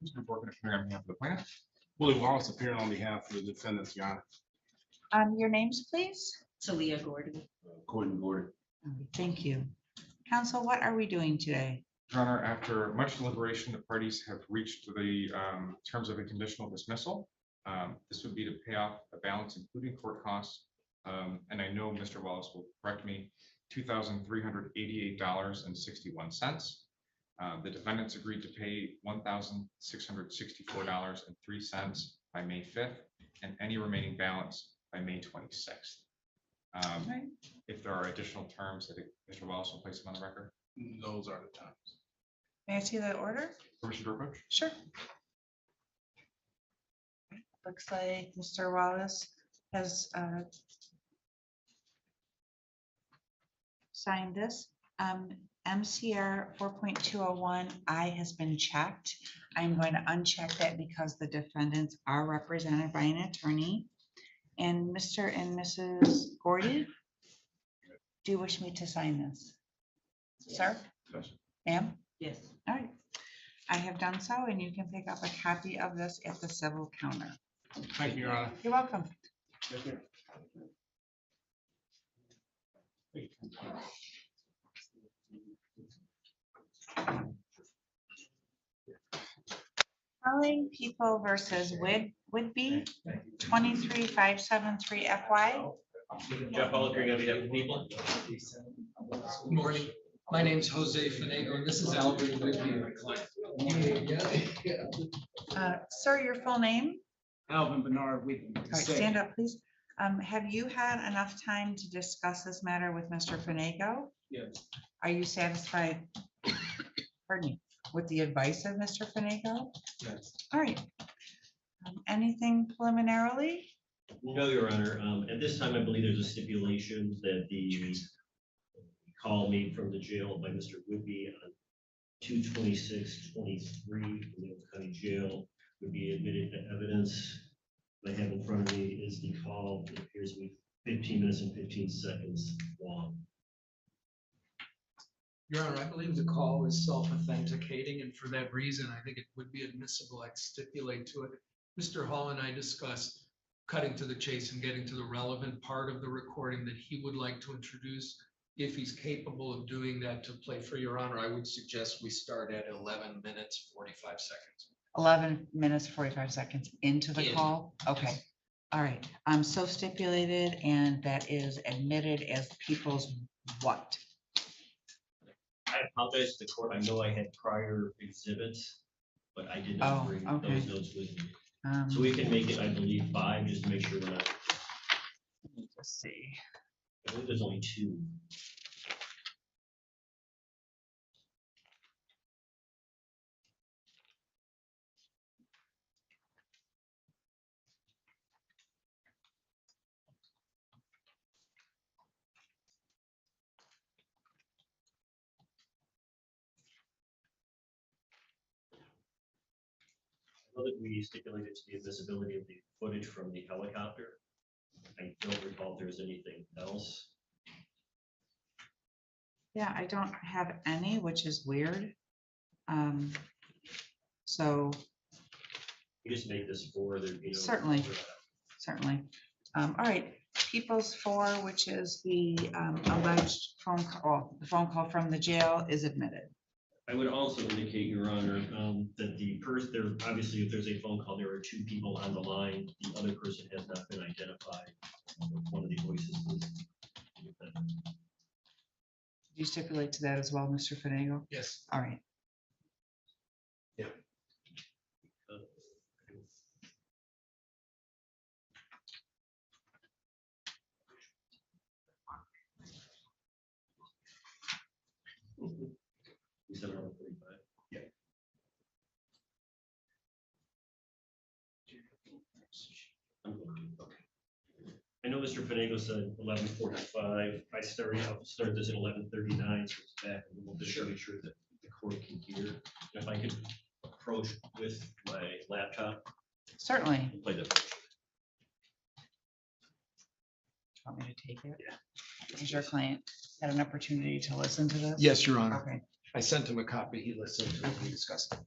Mr. Borkin appearing on behalf of the plaintiff. Willie Wallace appearing on behalf of the defendants, Your Honor. Your names, please. Talia Gordon. Gordon Gordon. Thank you. Counsel, what are we doing today? Your Honor, after much deliberation, the parties have reached the terms of a conditional dismissal. This would be to pay off a balance, including court costs. And I know Mr. Wallace will correct me, $2,388.61. The defendants agreed to pay $1,664.03 by May 5th, and any remaining balance by May 26th. If there are additional terms that Mr. Wallace will place them on the record. Those are the times. May I see the order? Permission to approach? Sure. Looks like Mr. Wallace has sign this. MCR 4.201, I has been checked. I'm going to uncheck that because the defendants are represented by an attorney. And Mr. and Mrs. Gordy, do you wish me to sign this? Sir? Ma'am? Yes. All right. I have done so, and you can pick up a copy of this at the civil counter. Thank you, Your Honor. You're welcome. Calling People versus Would-Be 23573 FY. Jeff Holliday, on behalf of the people. Good morning. My name's Jose Fanego, and this is Albert Whitby, my client. Sir, your full name? Alvin Bernard Whitby. All right, stand up, please. Have you had enough time to discuss this matter with Mr. Fanego? Yes. Are you satisfied, pardon me, with the advice of Mr. Fanego? Yes. All right. Anything preliminarily? No, Your Honor. At this time, I believe there's a stipulation that the call made from the jail by Mr. Whitby on 2/26/23 from the Oakland County Jail would be admitted to evidence. What I have in front of me is the call. It appears to be 15 minutes and 15 seconds long. Your Honor, I believe the call is self-authenticating, and for that reason, I think it would be admissible. I'd stipulate to it. Mr. Hall and I discussed cutting to the chase and getting to the relevant part of the recording that he would like to introduce. If he's capable of doing that to play for Your Honor, I would suggest we start at 11 minutes, 45 seconds. 11 minutes, 45 seconds into the In. call? Okay. All right. So stipulated, and that is admitted as people's what? I apologize to the court. I know I had prior exhibits, but I did not Oh, bring okay. those notes with me. So we can make it, I believe, 5, just to make sure we're not. Let's see. I believe there's only 2. I know that we stipulated to the admissibility of the footage from the helicopter. I don't recall if there's anything else. Yeah, I don't have any, which is weird. So You just make this 4, there'd be no. certainly. All right, People's 4, which is the alleged phone call, the phone call from the jail is admitted. I would also indicate, Your Honor, that the person, there, obviously, if there's a phone call, there are 2 people on the line. The other person has not been identified. One of the voices is. Do you stipulate to that as well, Mr. Fanego? Yes. All right. Yeah. You said around 45? Yeah. Okay. I know Mr. Fanego said 11:45. I started this at 11:39, so it's back a little bit to make sure that the court can hear. If I could approach with my laptop. Certainly. and Play the. Want me to take it? Yeah. Has your client had an opportunity to listen to this? Yes, Your Honor. Okay. I sent him a copy. He listened to it. We discussed it.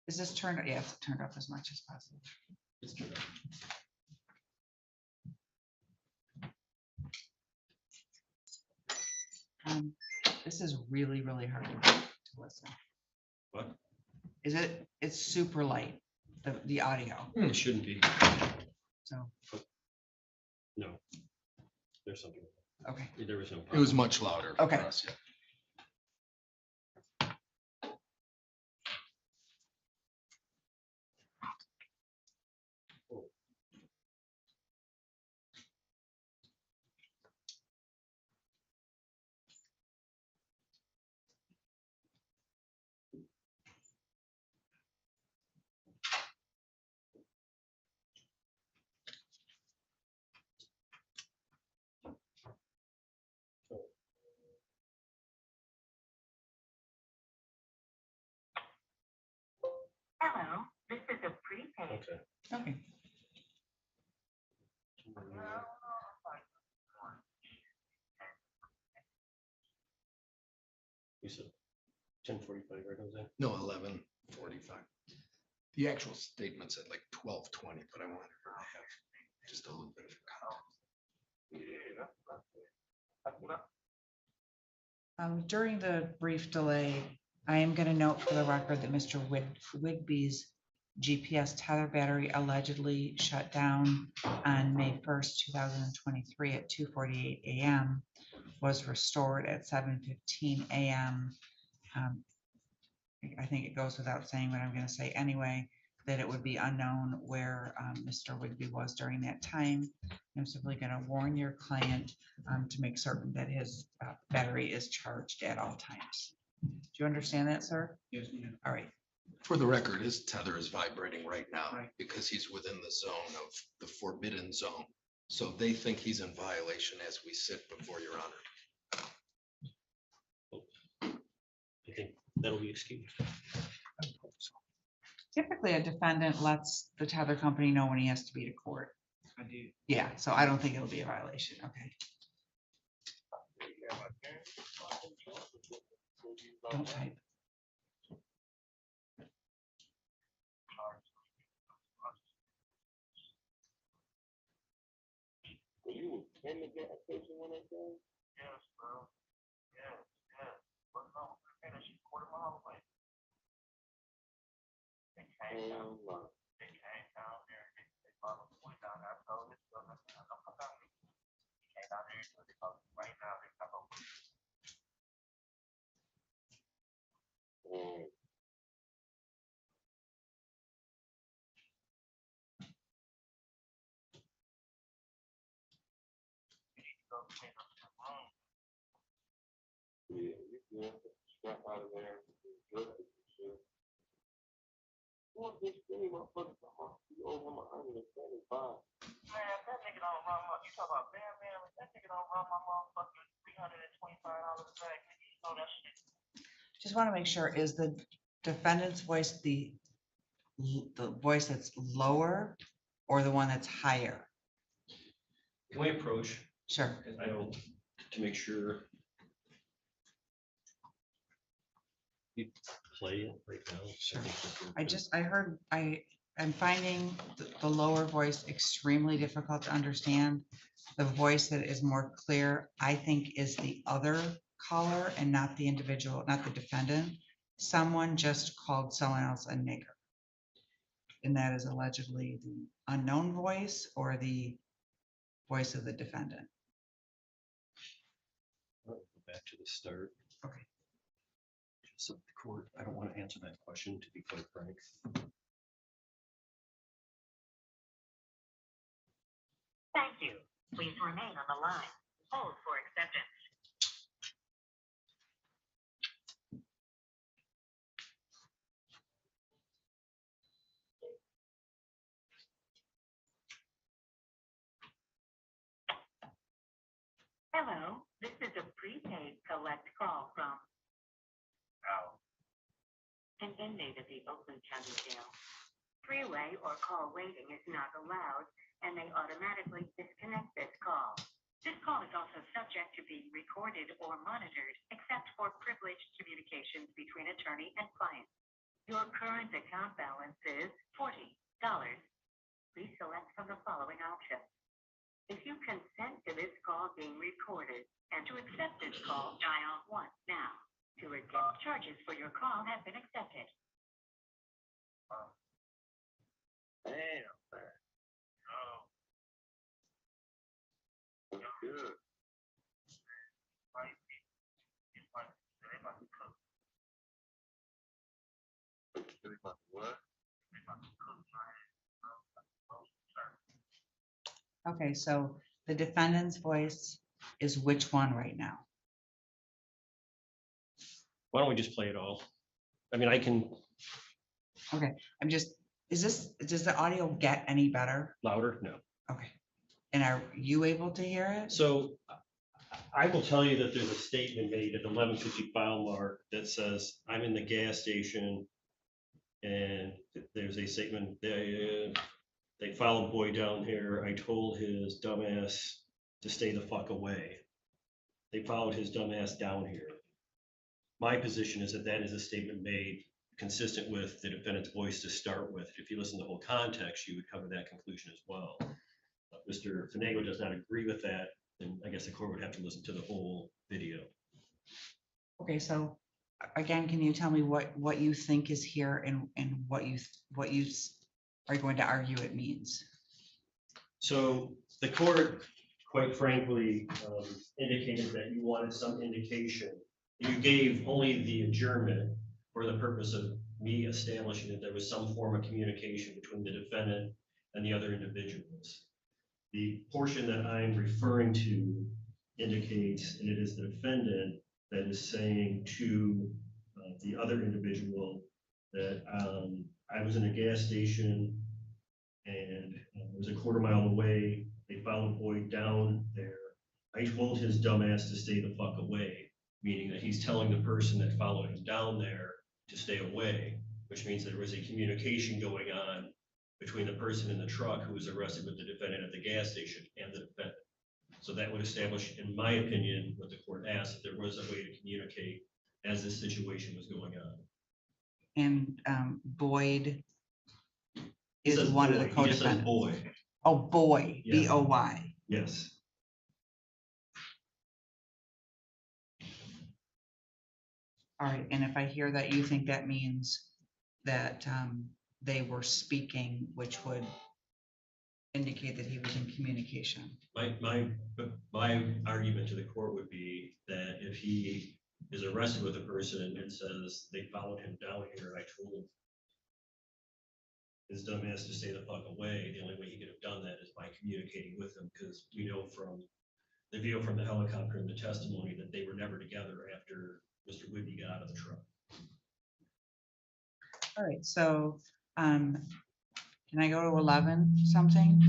Is this turned? Yeah, it's turned up as much as possible. It's turned up. This is really, really hard to listen. What? Is it? It's super light, the audio. It shouldn't be. So, No. There's something. okay. There was no. It was much louder for Okay. us. Yeah. Okay. Okay. You said 10:45, right, Jose? No, 11:45. The actual statement's at like 12:20, but I wanted her to have just a little bit of context. During the brief delay, I am going to note for the record that Mr. Whigby's GPS tether battery allegedly shut down on May 1st, 2023 at 2:48 a.m. was restored at 7:15 a.m. I think it goes without saying, but I'm going to say anyway, that it would be unknown where Mr. Whigby was during that time. I'm simply going to warn your client to make certain that his battery is charged at all times. Do you understand that, sir? Yes, ma'am. All right. For the record, his tether is vibrating right now because he's within the zone of the forbidden zone. So they think he's in violation as we sit before your honor. I think that'll be excused. Typically, a defendant lets the tether company know when he has to be to court. I do. Yeah, so I don't think it'll be a violation. Okay. Don't type. You in the gas station when they go? Yes, bro. Yes, yes. But no, finish $250 away. They came down. They came down there. They followed the way down there. I told this brother, I don't come down here. He came down there and they followed right now. They come over. Yeah, you can strap out of there. What this thing, motherfucker, you owe him 175. Man, that nigga don't run my. You talk about Bam Bam, that nigga don't run my motherfucking $325 a bag. Nigga, you know that shit. Just want to make sure, is the defendant's voice the voice that's lower or the one that's higher? Can we approach? Sure. I don't, to make sure. You play it right now. Sure. I'm finding the lower voice extremely difficult to understand. The voice that is more clear, I think, is the other caller and not the individual, not the defendant. Someone just called someone else a nigger. And that is allegedly the unknown voice or the voice of the defendant. Go back to the start. Okay. So the court, I don't want to answer that question, to be quite frank. Thank you. Please remain on the line. Hold for acceptance. Hello, this is a prepaid collect call from an inmate of the Oakland County Jail. Three-way or call waiting is not allowed, and they automatically disconnect this call. This call is also subject to being recorded or monitored, except for privileged communications between attorney and client. Your current account balance is $40. Please select from the following options. If you consent to this call being recorded and to accept this call, dial 1 now. To regret, charges for your call have been accepted. Damn, man. Oh. That's good. What? Okay, so the defendant's voice is which one right now? Why don't we just play it all? I mean, I can. Okay, does the audio get any better? Louder? No. Okay. And are you able to hear it? So I will tell you that there's a statement made at the 11:50 file mark that says, I'm in the gas station. And there's a statement, they followed Boyd down here. I told his dumbass to stay the fuck away. They followed his dumbass down here. My position is that that is a statement made consistent with the defendant's voice to start with. If you listen to the whole context, you would come to that conclusion as well. Mr. Finagle does not agree with that, then I guess the court would have to listen to the whole video. Okay, so again, can you tell me what you think is here and what you are going to argue it means? So the court, quite frankly, indicated that you wanted some indication. You gave only the adjournment for the purpose of me establishing that there was some form of communication between the defendant and the other individuals. The portion that I'm referring to indicates, and it is the defendant that is saying to the other individual that I was in a gas station and it was a quarter-mile away. They followed Boyd down there. I told his dumbass to stay the fuck away, meaning that he's telling the person that followed him down there to stay away, which means there was a communication going on between the person in the truck who was arrested with the defendant at the gas station and the defendant. So that would establish, in my opinion, what the court asked, if there was a way to communicate as this situation was going on. And Boyd He is says one of the Boyd. He just says co-defendants. Boyd. Oh, Boy, Yes. B-O-Y. Yes. All right, and if I hear that, you think that means that they were speaking, which would indicate that he was in communication. My argument to the court would be that if he is arrested with a person and says they followed him down here, and I told his dumbass to stay the fuck away, the only way he could have done that is by communicating with him, because we know from the view from the helicopter and the testimony that they were never together after Mr. Whitney got out of the truck. All right, so can I go to 11 something?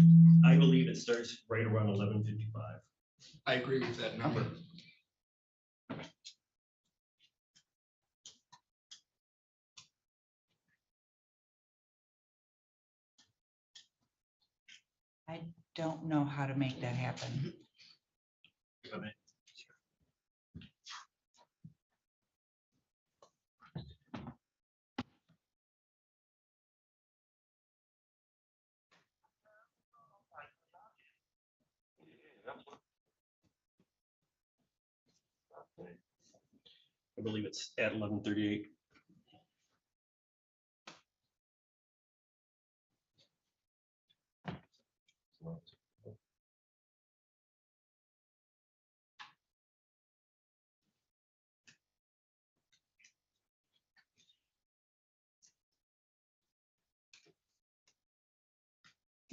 I believe it starts right around 11:55. I agree with that number. I don't know how to make that happen. I believe it's at 11:38.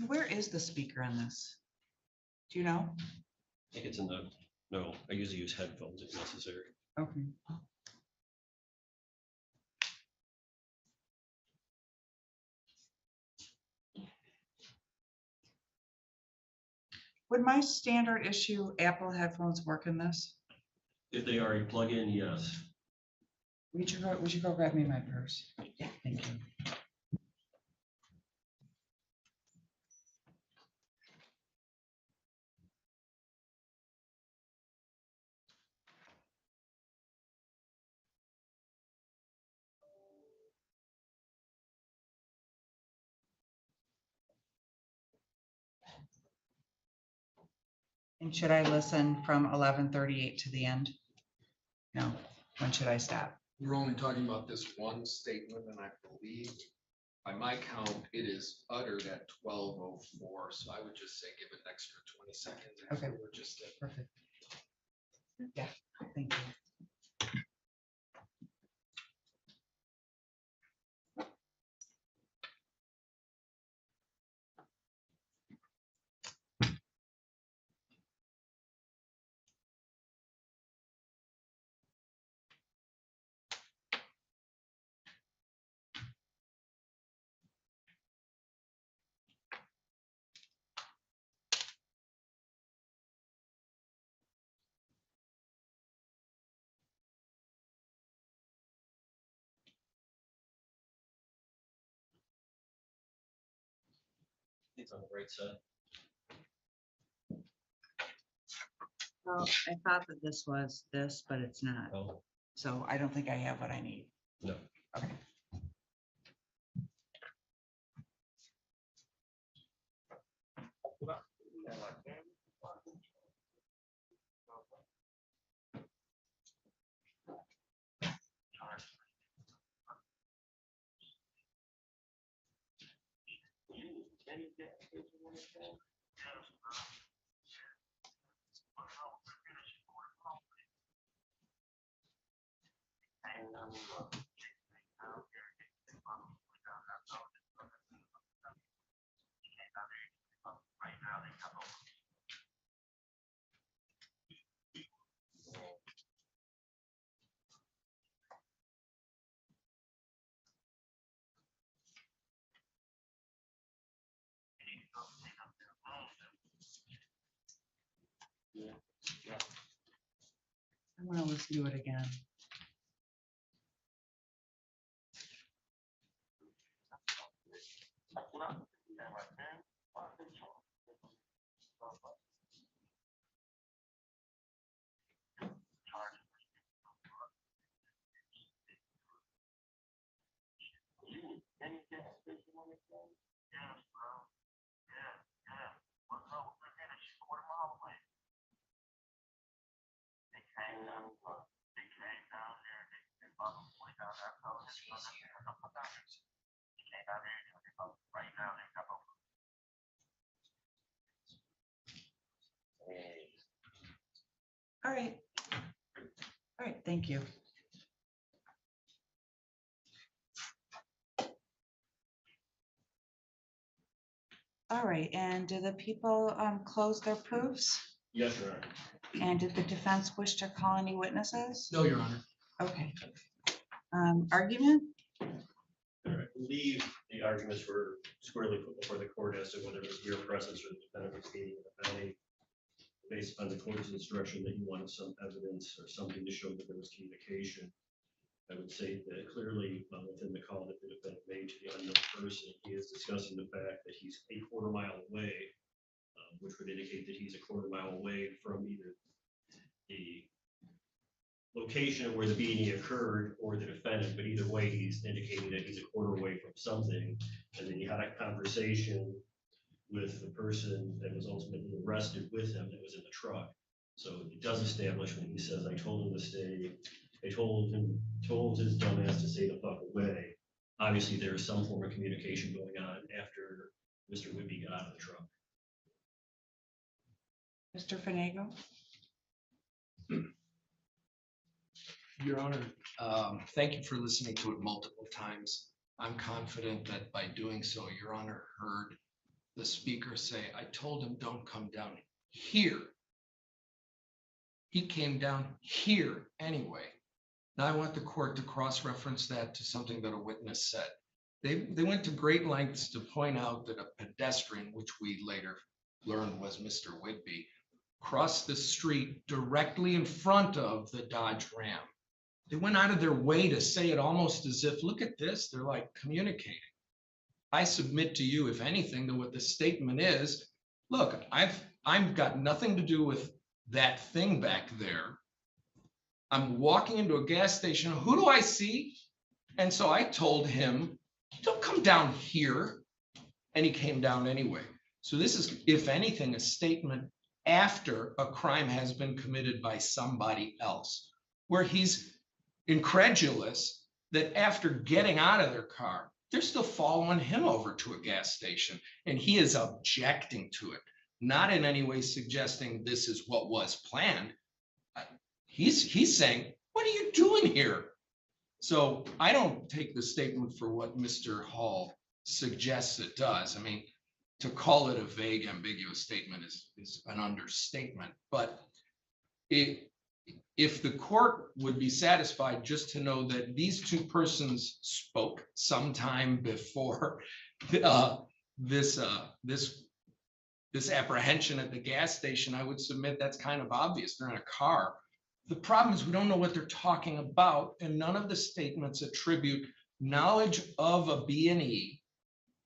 Where is the speaker on this? Do you know? I think it's in the, no, I usually use headphones if necessary. Okay. Would my standard issue Apple headphones work in this? If they are a plug-in, yes. Would you go grab me my purse? Yeah, thank you. And should I listen from 11:38 to the end? No, when should I stop? We're only talking about this one statement, and I believe by my count, it is uttered at 12:04. So I would just say give an extra 20 seconds. Okay. After we're just Perfect. Yeah, thank you. It's on the right side. Well, I thought that this was this, but it's not. Oh, So I don't think I have what I need. no. Okay. I want to listen to it again. All right. All right, thank you. All right, and do the people close their proofs? Yes, Your Honor. And did the defense wish to call any witnesses? No, Your Honor. Okay. Argument? I believe the arguments were squarely put before the court as to whether it was mere presence or the defendant was aiding and abetting, based upon the court's instruction that you wanted some evidence or something to show that there was communication. I would say that clearly within the call that the defendant made to the unknown person, he is discussing the fact that he's a quarter-mile away, which would indicate that he's a quarter-mile away from either the location where the beating occurred or the defendant, but either way, he's indicating that he's a quarter away from something. And then you had a conversation with the person that was ultimately arrested with him that was in the truck. So it does establish when he says, I told him to stay, I told his dumbass to stay the fuck away. Obviously, there is some form of communication going on after Mr. Whitby got out of the truck. Mr. Finago? Your Honor, thank you for listening to it multiple times. I'm confident that by doing so, Your Honor heard the speaker say, I told him don't come down here. He came down here anyway. Now I want the court to cross-reference that to something that a witness said. They went to great lengths to point out that a pedestrian, which we later learned was Mr. Whitby, crossed the street directly in front of the Dodge Ram. They went out of their way to say it almost as if, look at this, they're like communicating. I submit to you, if anything, that what the statement is, look, I've got nothing to do with that thing back there. I'm walking into a gas station. Who do I see? And so I told him, don't come down here. And he came down anyway. So this is, if anything, a statement after a crime has been committed by somebody else, where he's incredulous that after getting out of their car, they're still following him over to a gas station. And he is objecting to it, not in any way suggesting this is what was planned. He's saying, what are you doing here? So I don't take the statement for what Mr. Hall suggests it does. I mean, to call it a vague, ambiguous statement is an understatement. But if the court would be satisfied just to know that these two persons spoke sometime before this apprehension at the gas station, I would submit that's kind of obvious. They're in a car. The problem is we don't know what they're talking about, and none of the statements attribute knowledge of a B&E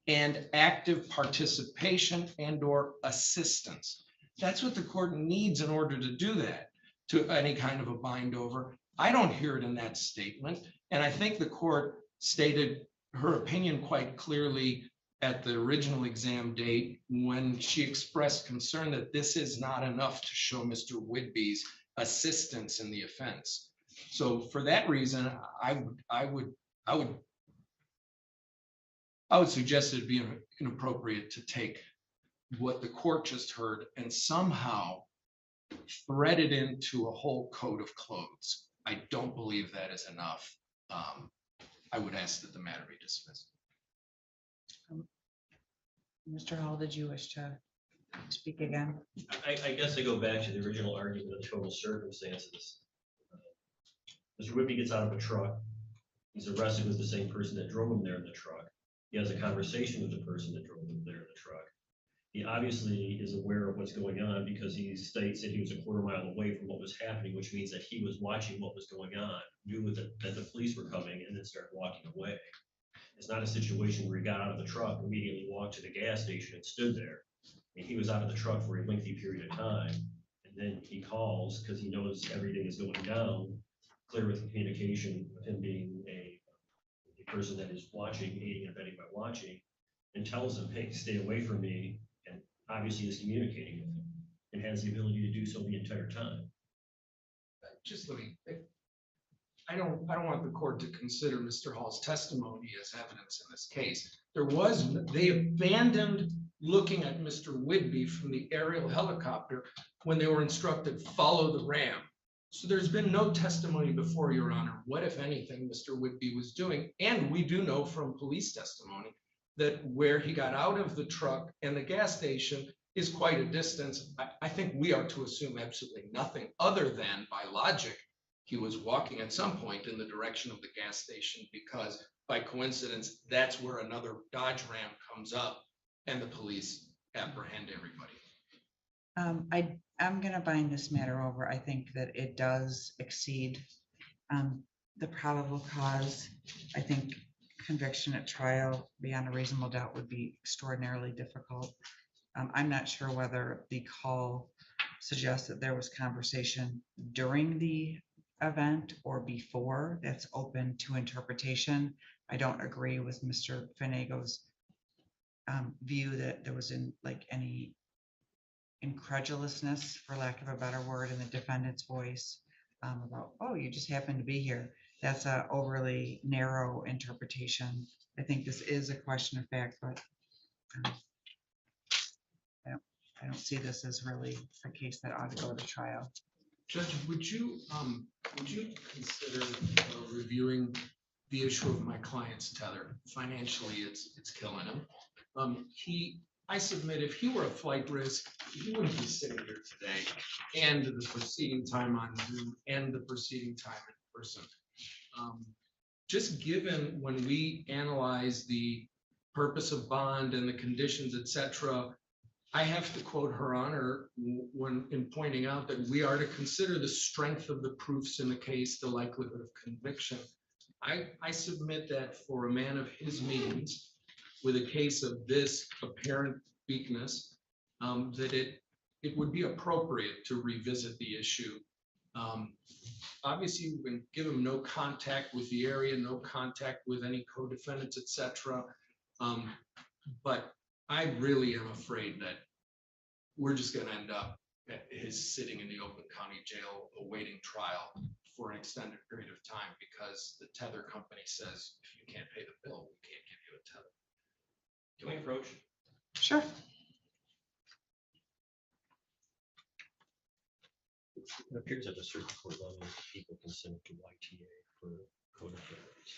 and active participation and or assistance. That's what the court needs in order to do that, to any kind of a bind over. I don't hear it in that statement. And I think the court stated her opinion quite clearly at the original exam date when she expressed concern that this is not enough to show Mr. Whitby's assistance in the offense. So for that reason, I would suggest it'd be inappropriate to take what the court just heard and somehow thread it into a whole code of clothes. I don't believe that is enough. I would ask that the matter be dismissed. Mr. Hall, did you wish to speak again? I guess I go back to the original argument of the total circumstances. Mr. Whitby gets out of a truck. He's arrested with the same person that drove him there in the truck. He has a conversation with the person that drove him there in the truck. He obviously is aware of what's going on because he states that he was a quarter mile away from what was happening, which means that he was watching what was going on, knew that the police were coming, and then started walking away. It's not a situation where he got out of the truck, immediately walked to the gas station and stood there. And he was out of the truck for a lengthy period of time. And then he calls because he knows everything is going down, clear with the communication of him being a person that is watching, aiding and abetting by watching, and tells him, hey, stay away from me. And obviously is communicating with him and has the ability to do so the entire time. Just let me, I don't want the court to consider Mr. Hall's testimony as evidence in this case. They abandoned looking at Mr. Whitby from the aerial helicopter when they were instructed, follow the ram. So there's been no testimony before, Your Honor, what, if anything, Mr. Whitby was doing. And we do know from police testimony that where he got out of the truck and the gas station is quite a distance. I think we are to assume absolutely nothing other than, by logic, he was walking at some point in the direction of the gas station because by coincidence, that's where another Dodge Ram comes up and the police apprehend everybody. I'm gonna bind this matter over. I think that it does exceed the probable cause. I think conviction at trial beyond a reasonable doubt would be extraordinarily difficult. I'm not sure whether the call suggests that there was conversation during the event or before. That's open to interpretation. I don't agree with Mr. Finnego's view that there was any incredulousness, for lack of a better word, in the defendant's voice about, oh, you just happened to be here. That's a overly narrow interpretation. I think this is a question of fact, but I don't see this as really a case that ought to go to trial. Judge, would you consider reviewing the issue of my client's tether? Financially, it's killing him. I submit if he were a flight risk, he wouldn't be sitting here today, and the proceeding time on Zoom and the proceeding time in person. Just given when we analyze the purpose of bond and the conditions, etc., I have to quote Her Honor when in pointing out that we are to consider the strength of the proofs in the case, the likelihood of conviction. I submit that for a man of his means, with a case of this apparent weakness, that it would be appropriate to revisit the issue. Obviously, we can give him no contact with the area, no contact with any co-defendants, etc. But I really am afraid that we're just going to end up his sitting in the Oakland County Jail awaiting trial for an extended period of time because the tether company says, if you can't pay the bill, we can't give you a tether. Can we approach? Sure. It appears at a certain court level, people consent to YTA for co-defendants.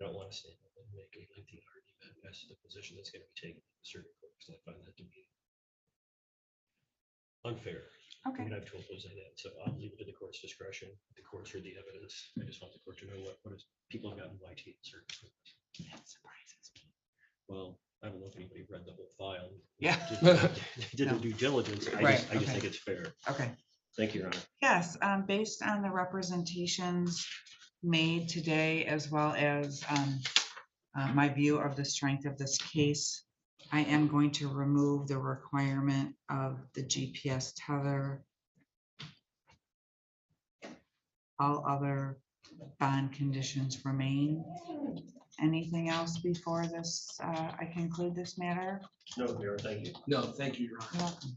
I don't want to stand up and make a lengthy argument as to the position that's going to be taken in the circuit court because I find that to be unfair. Okay. And I've told Jose that, so I'll leave it to the court's discretion. The court's heard the evidence. I just want the court to know what is people have gotten YTA in certain courts. That surprises me. Well, I don't know if anybody read the whole file. Yeah. Did their due diligence. I just think it's fair. Okay. Thank you, Your Honor. Yes, based on the representations made today, as well as my view of the strength of this case, I am going to remove the requirement of the GPS tether. All other bond conditions remain. Anything else before this, I conclude this matter? No, Mayor, thank you. No, thank you, Your Honor. You're welcome.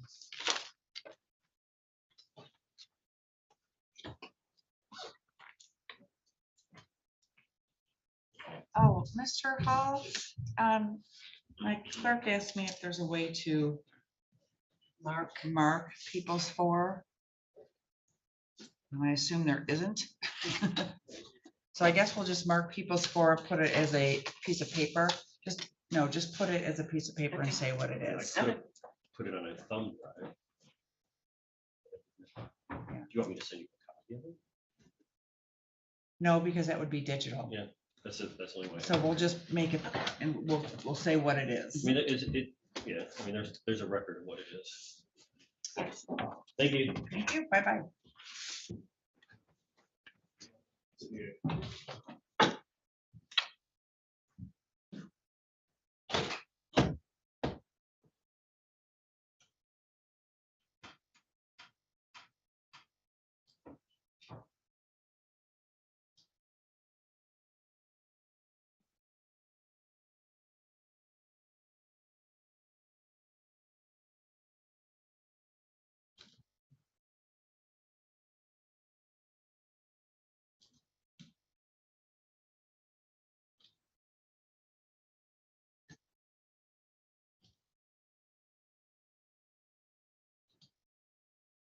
Oh, Mr. Hall, my clerk asked me if there's a way to mark people's four. And I assume there isn't. So I guess we'll just mark people's four, put it as a piece of paper. Just put it as a piece of paper and say what it is. I could put it on a thumb drive. Do you want me to send you a copy of it? No, because that would be digital. Yeah, that's it, that's the only way. So we'll just make it, and we'll say what it is. I mean, yeah, I mean, there's a record of what it is. Thank you. Thank you, bye-bye.